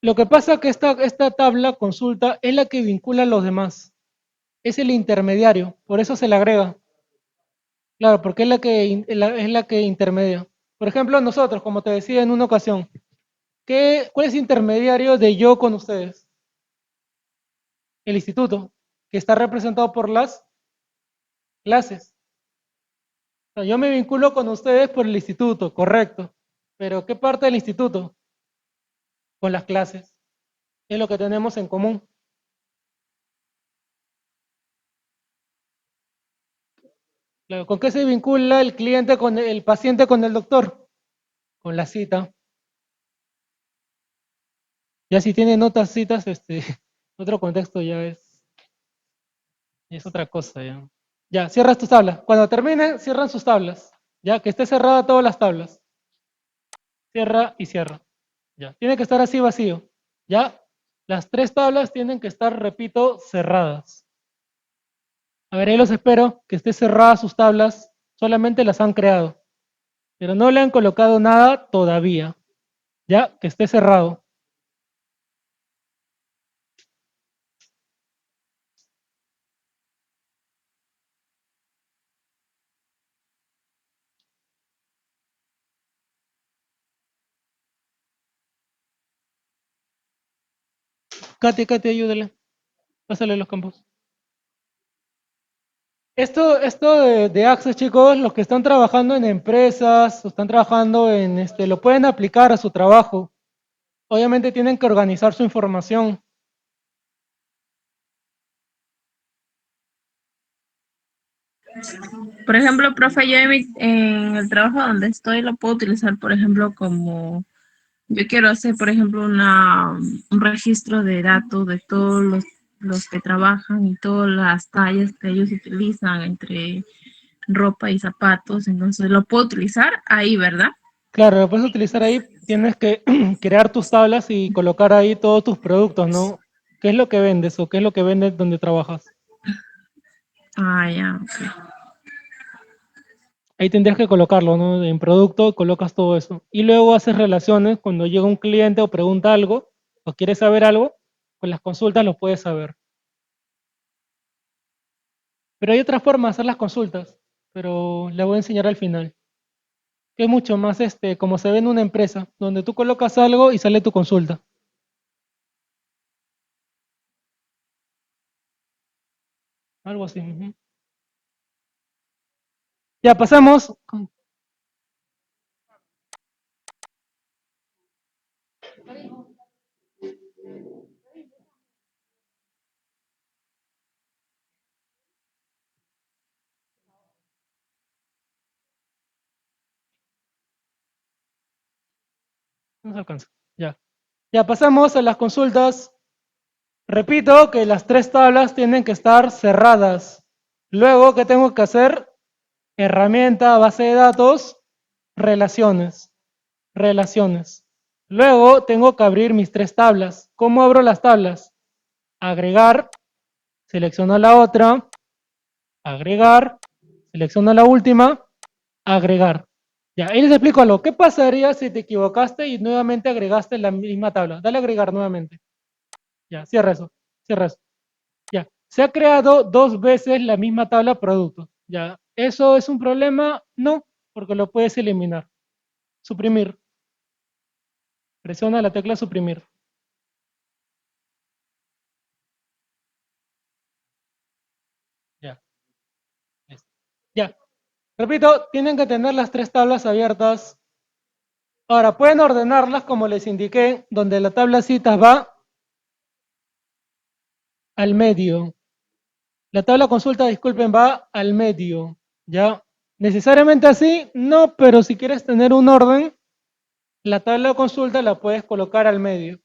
Lo que pasa es que esta tabla consulta es la que vincula a los demás. Es el intermediario, por eso se le agrega. Claro, porque es la que intermedia. Por ejemplo, nosotros, como te decía en una ocasión, ¿cuál es el intermediario de yo con ustedes? El instituto, que está representado por las clases. O sea, yo me vinculo con ustedes por el instituto, correcto. Pero ¿qué parte del instituto? Con las clases. Es lo que tenemos en común. Claro, ¿con qué se vincula el cliente con el paciente con el doctor? Con la cita. Ya si tienen otras citas, otro contexto es otra cosa ya. Ya, cierras tus tablas. Cuando terminen, cierran sus tablas. Ya, que esté cerrada todas las tablas. Cierra y cierra. Ya, tiene que estar así vacío. Ya, las tres tablas tienen que estar, repito, cerradas. A ver, ahí los espero, que esté cerradas sus tablas. Solamente las han creado. Pero no le han colocado nada todavía. Ya, que esté cerrado. Katy, ayúdale. Pásale los campos. Esto de Access, chicos, los que están trabajando en empresas, o están trabajando en lo pueden aplicar a su trabajo. Obviamente tienen que organizar su información. Por ejemplo, profe, yo en el trabajo donde estoy lo puedo utilizar, por ejemplo, como yo quiero hacer, por ejemplo, un registro de datos de todos los que trabajan y todas las tallas que ellos utilizan entre ropa y zapatos. Entonces, lo puedo utilizar ahí, ¿verdad? Claro, lo puedes utilizar ahí. Tienes que crear tus tablas y colocar ahí todos tus productos, ¿no? ¿Qué es lo que vendes o qué es lo que vendes donde trabajas? Ah, ya, ok. Ahí tendrías que colocarlo, ¿no? En producto colocas todo eso. Y luego haces relaciones cuando llega un cliente o pregunta algo o quiere saber algo, con las consultas lo puedes saber. Pero hay otra forma de hacer las consultas, pero la voy a enseñar al final. Que es mucho más como se ve en una empresa, donde tú colocas algo y sale tu consulta. Algo así. Ujú. Ya pasamos. No se alcanza. Ya. Ya pasamos a las consultas. Repito que las tres tablas tienen que estar cerradas. Luego, ¿qué tengo que hacer? Herramienta, base de datos, relaciones. Relaciones. Luego tengo que abrir mis tres tablas. ¿Cómo abro las tablas? Agregar, selecciono la otra, agregar, selecciono la última, agregar. Ya, ahí les explico algo. ¿Qué pasaría si te equivocaste y nuevamente agregaste la misma tabla? Dale a agregar nuevamente. Ya, cierra eso. Cierra eso. Ya, se ha creado dos veces la misma tabla producto. Ya, ¿eso es un problema? No, porque lo puedes eliminar. Suprimir. Presiona la tecla suprimir. Ya, listo. Ya. Repito, tienen que tener las tres tablas abiertas. Ahora, pueden ordenarlas como les indiqué, donde la tabla citas va al medio. La tabla consulta, disculpen, va al medio. ¿Ya? ¿Necesariamente así? No, pero si quieres tener un orden, la tabla de consulta la puedes colocar al medio.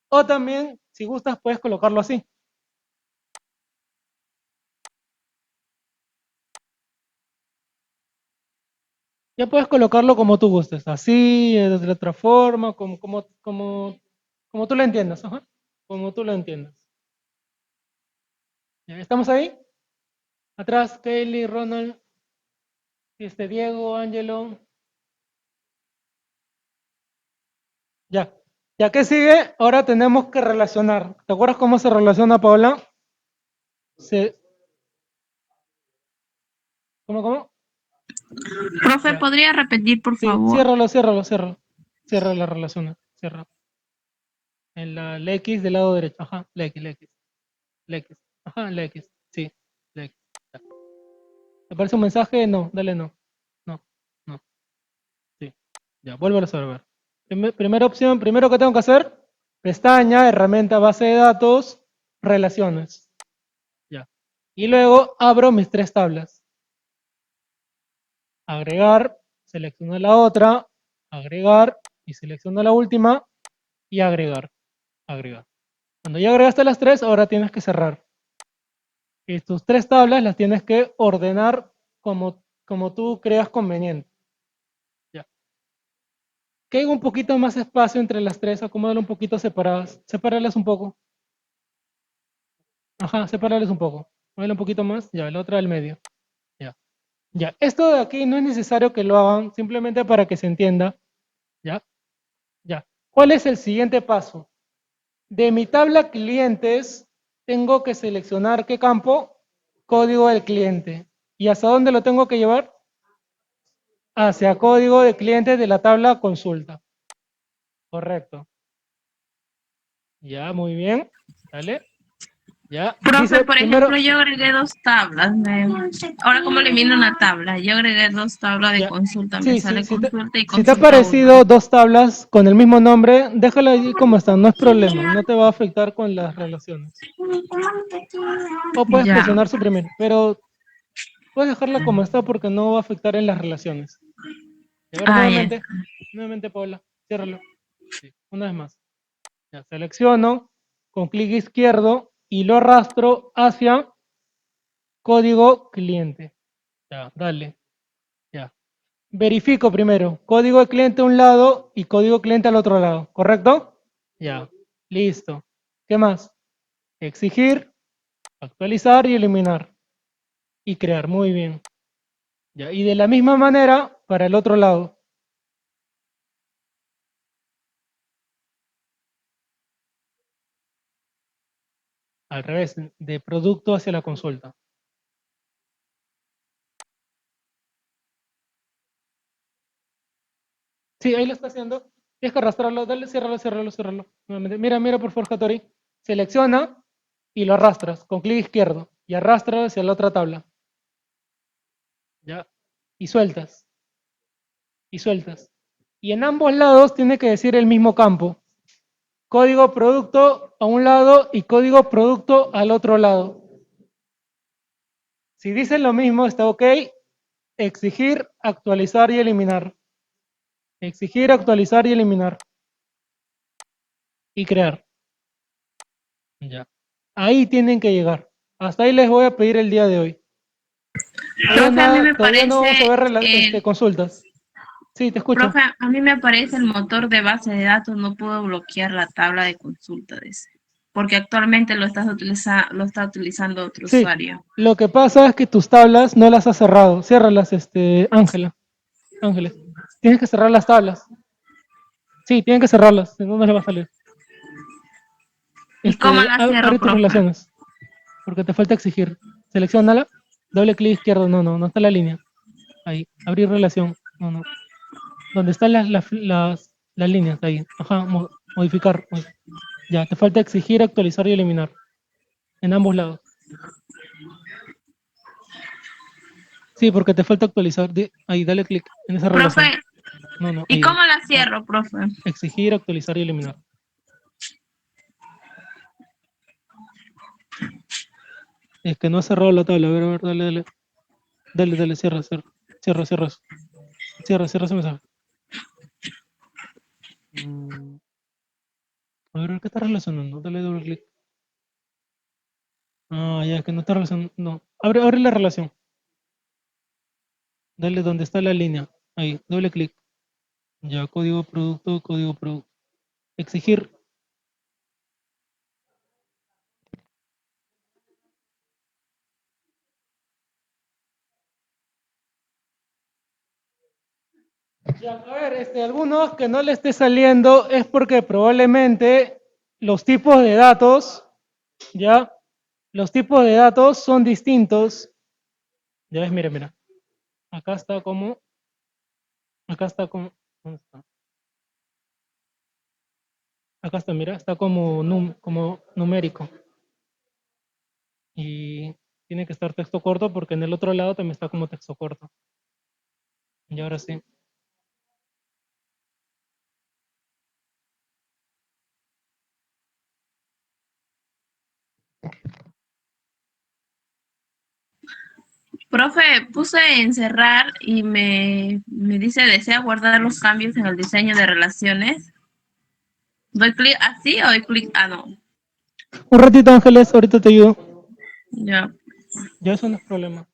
O también, si gustas, puedes colocarlo así. Ya puedes colocarlo como tú gustes, así, de otra forma, como tú lo entiendas. Ajá. Como tú lo entiendas. ¿Ya estamos ahí? Atrás, Kaylee, Ronald, Diego, Angelo. Ya. ¿Ya qué sigue? Ahora tenemos que relacionar. ¿Te acuerdas cómo se relaciona, Paola? Se, ¿cómo? Profe, Ya. ¿podría repetir, por Sí, favor? ciérralo. Cierra la relación. Cierra. En la X del lado derecho. Ajá, la X. Ajá, la X. Sí, la X. Ya. ¿Te aparece un mensaje? No, dale no. No, no. Sí. Ya, vuelvo a resolver. Primera opción, primero que tengo que hacer, pestaña, herramienta, base de datos, relaciones. Ya. Y luego abro mis tres tablas. Agregar, selecciono la otra, agregar y selecciono la última y agregar. agregar. Cuando ya agregaste las tres, ahora tienes que cerrar. Y tus tres tablas las tienes que ordenar como tú creas conveniente. Ya. Que haya un poquito más espacio entre las tres, acomódalo un poquito separadas. Sepáralas un poco. Ajá, sepáralas un poco. Muévelo un poquito más. Ya, la otra del medio. Ya. Ya. Esto de aquí no es necesario que lo hagan, simplemente para que se entienda. Ya. Ya. ¿Cuál es el siguiente paso? De mi tabla clientes, tengo que seleccionar qué campo, código del cliente. ¿Y hasta dónde lo tengo que llevar? Hacia código de cliente de la tabla consulta. Correcto. Ya, muy bien. Dale. Ya. Profe, Dice por primero, ejemplo, yo agregué dos tablas. Ahora, ¿cómo elimino una tabla? Yo agregué dos tablas de ya. consulta. Me Sí, sí, sale consulta y si te ha consulta uno. parecido dos tablas con el mismo nombre, déjala allí como están, no es problema, no te va a afectar con las relaciones. O puedes Ya. presionar suprimir, pero puedes dejarla como está porque no va a afectar en las relaciones. Y a ver, Ah, ya está. nuevamente, Paula, ciérralo. Sí, una vez más. Ya, selecciono con clic izquierdo y lo arrastro hacia código cliente. Ya, dale. Ya. Verifico primero. Código de cliente a un lado y código cliente al otro lado. ¿Correcto? Ya. Listo. ¿Qué más? Exigir, actualizar y eliminar. Y crear. Muy bien. Ya. Y de la misma manera para el otro lado. Al revés, de producto hacia la consulta. Sí, ahí lo está haciendo. Tienes que arrastrarlo. Dale, ciérralo, ciérralo, ciérralo. Nuevamente. Mira, mira por favor, Hattori. Selecciona y lo arrastras con clic izquierdo. Y arrastra hacia la otra tabla. Ya. Y sueltas. Y sueltas. Y en ambos lados tiene que decir el mismo campo. Código producto a un lado y código producto al otro lado. Si dicen lo mismo, está ok. Exigir, actualizar y eliminar. Exigir, actualizar y eliminar. Y crear. Ya. Ahí tienen que llegar. Hasta ahí les voy a pedir el día de hoy. Profe, a mí me Todavía no vamos a parece ver el consultas. Sí, te escucho. profe, a mí me aparece el motor de base de datos, no puedo bloquear la tabla de consulta de ese, porque actualmente lo está utilizando otro Sí, usuario. lo que pasa es que tus tablas no las has cerrado. Ciérralas, Ángela. Ángeles. Tienes que cerrar las tablas. Sí, tienen que cerrarlas, si no, no le va a salir. ¿Y cómo la cierro, Abre tus profe? relaciones, porque te falta exigir. Seleccionala, doble clic izquierdo, no está la línea. Ahí, abrir relación, no. Donde están las líneas, ahí. Ajá, modificar. Ya, te falta exigir, actualizar y eliminar. En ambos lados. Sí, porque te falta actualizar. Ahí, dale clic en esa relación. Profe, No, ¿y ahí. cómo la No. cierro, profe? Exigir, actualizar y eliminar. Es que no has cerrado la tabla. A ver, dale. Dale, cierra. Cierra. Cierra ese mensaje. A ver, ¿qué está relacionando? Dale doble clic. Ah, ya, es que no está relacionando. No. Abre la relación. Dale donde está la línea. Ahí, doble clic. Ya, código producto. Exigir. Ya, a ver, algunos que no le esté saliendo es porque probablemente los tipos de datos, ya, los tipos de datos son distintos. Ya ves, mira. Acá está como, ¿dónde está? Acá está, mira, está como numérico. Y tiene que estar texto corto porque en el otro lado también está como texto corto. Y ahora sí. Profe, puse encerrar y me dice desea guardar los cambios en el diseño de relaciones. ¿Doy clic así o doy clic? Ah, no. Un ratito, Ángeles, ahorita te ayudo. Ya. Ya eso no es problema.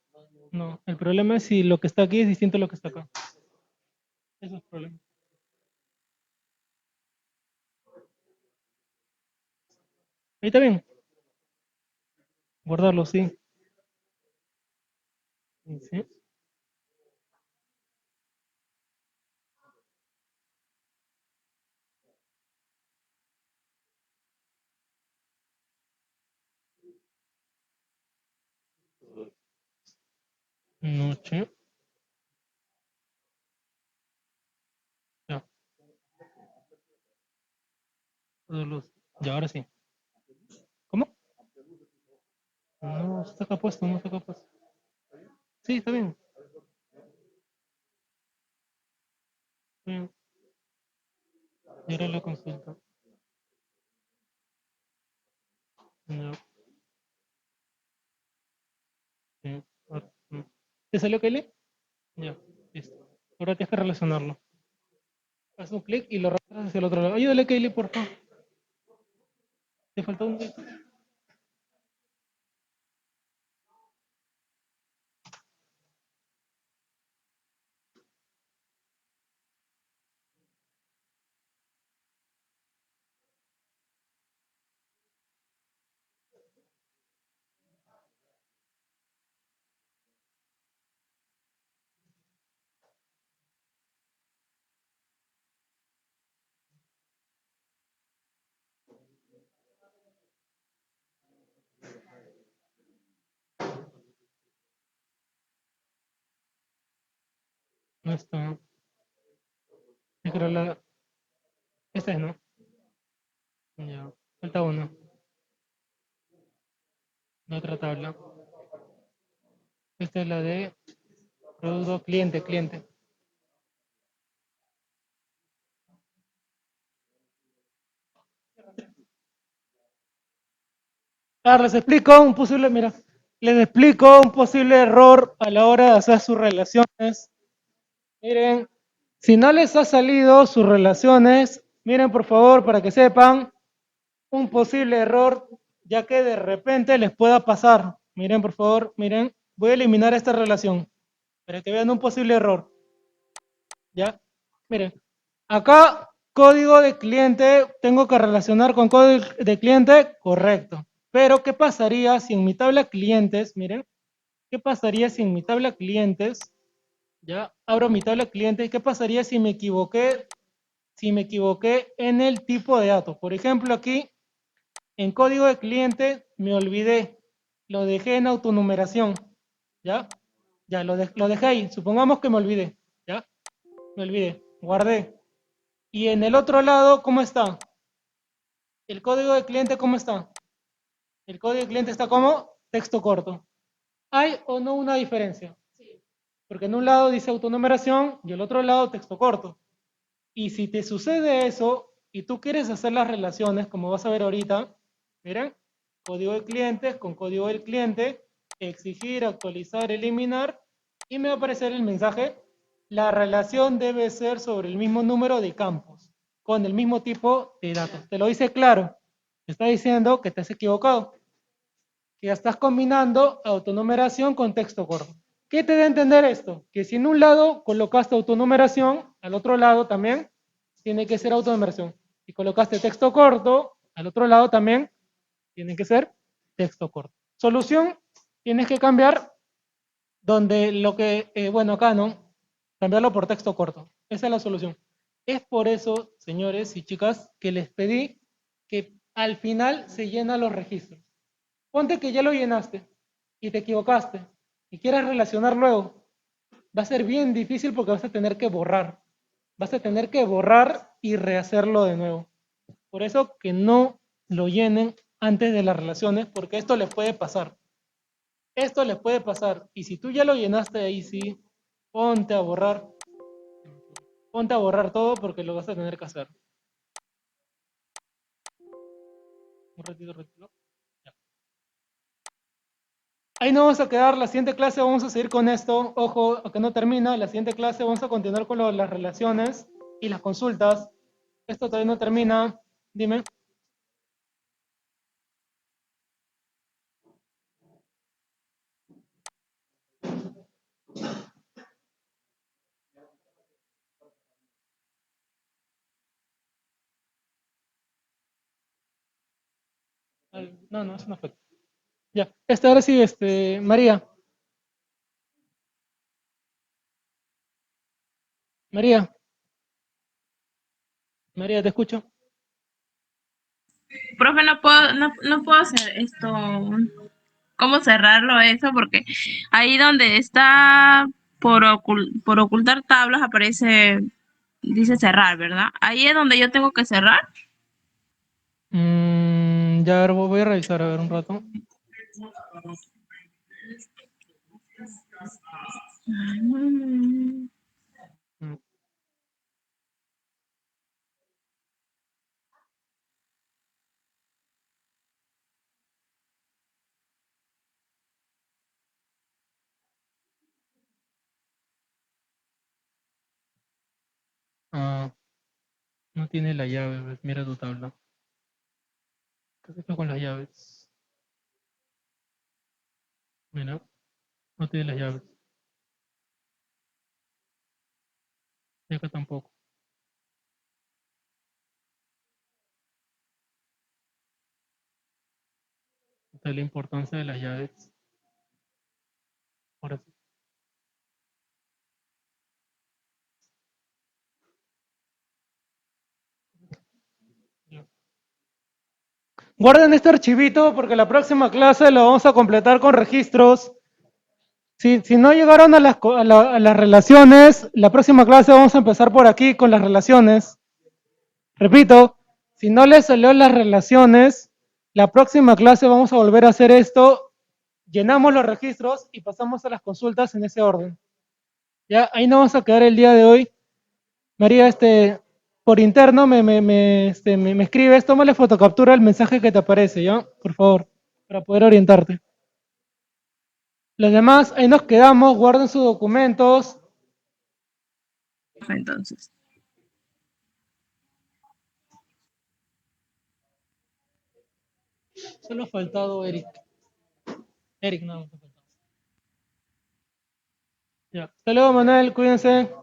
No, el problema es si lo que está aquí es distinto a lo que está acá. Eso es el problema. Ahí está bien. Guardarlo, sí. Sí. Noche. Ya. Todos los- Ya, ahora sí. ¿Cómo? No, está acá puesto, no está acá puesto. Sí, está bien. Está bien. Y ahora la consulta. Ya. Sí. ¿Te salió Kelly? Ya, listo. Ahora tienes que relacionarlo. Haz un clic y lo arrastras hacia el otro lado. Ayúdale, Kelly, por favor. Te faltó un clic. No está. Yo creo esta es, ¿no? Ya. Falta uno. La otra tabla. Esta es la de producto cliente, cliente. Les explico un posible, mira, les explico un posible error a la hora de hacer sus relaciones. Miren, si no les ha salido sus relaciones, miren por favor para que sepan un posible error, ya que de repente les pueda pasar. Miren por favor, miren, voy a eliminar esta relación para que vean un posible error. ¿Ya? Miren, acá código de cliente, tengo que relacionar con código de cliente, correcto. Pero, ¿qué pasaría si en mi tabla clientes, miren, qué pasaría si en mi tabla clientes, ya abro mi tabla clientes, qué pasaría si me equivoqué en el tipo de datos? Por ejemplo, aquí en código de cliente me olvidé, lo dejé en autonumeración, ¿ya? Ya, lo dejé ahí, supongamos que me olvidé, ¿ya? Me olvidé, guardé. Y en el otro lado, ¿cómo está? El código de cliente, ¿cómo está? El código de cliente está como texto corto. ¿Hay o no una diferencia? Porque en un lado dice autonumeración y el otro lado texto corto. Y si te sucede eso y tú quieres hacer las relaciones, como vas a ver ahorita, miren, código de clientes con código del cliente, exigir, actualizar, eliminar, y me va a aparecer el mensaje, la relación debe ser sobre el mismo número de campos, con el mismo tipo de datos. Te lo dice claro, te está diciendo que te has equivocado, que ya estás combinando autonumeración con texto corto. ¿Qué te da a entender esto? Que si en un lado colocaste autonumeración, al otro lado también tiene que ser autonumeración. Si colocaste texto corto, al otro lado también tiene que ser texto corto. Solución, tienes que cambiar donde lo que, bueno, acá no, cambiarlo por texto corto. Esa es la solución. Es por eso, señores y chicas, que les pedí que al final se llenan los registros. Ponte que ya lo llenaste y te equivocaste y quieres relacionar luego. Va a ser bien difícil porque vas a tener que borrar. Vas a tener que borrar y rehacerlo de nuevo. Por eso que no lo llenen antes de las relaciones porque esto les puede pasar. Esto les puede pasar. Y si tú ya lo llenaste ahí, sí, ponte a borrar. Ponte a borrar todo porque lo vas a tener que hacer. Un ratito, ratito. Ahí no vamos a quedar, la siguiente clase vamos a seguir con esto, ojo, a que no termina, la siguiente clase vamos a continuar con las relaciones y las consultas, esto todavía no termina, Dime. No, no, eso no fue. Ya. Ahora sí, María. María. María, te escucho. Profe, no puedo hacer esto. ¿Cómo cerrarlo eso? Porque ahí donde está por ocultar tablas aparece, dice cerrar, ¿verdad? Ahí es donde yo tengo que cerrar. Ya, a ver, voy a revisar, a ver, un rato. Mm. Mm. Ah, no tiene la llave, ves, mira tu tabla. ¿Qué haces con las llaves? Mira, no tiene las llaves. Y acá tampoco. Esta es la importancia de las llaves. Ahora sí. Ya. Guarden este archivito porque la próxima clase lo vamos a completar con registros. Si no llegaron a a las relaciones, la próxima clase vamos a empezar por aquí con las relaciones. Repito, si no les salió las relaciones, la próxima clase vamos a volver a hacer esto. Llenamos los registros y pasamos a las consultas en ese orden. Ya, ahí no vamos a quedar el día de hoy. María, por interno me escribes, tómale fotocaptura del mensaje que te aparece, ¿ya? Por favor, para poder orientarte. Los demás, ahí nos quedamos, guarden sus documentos. Entonces. Solo ha faltado Eric. Eric, no, no ha faltado. Ya. Hasta luego, Manuel, cuídense.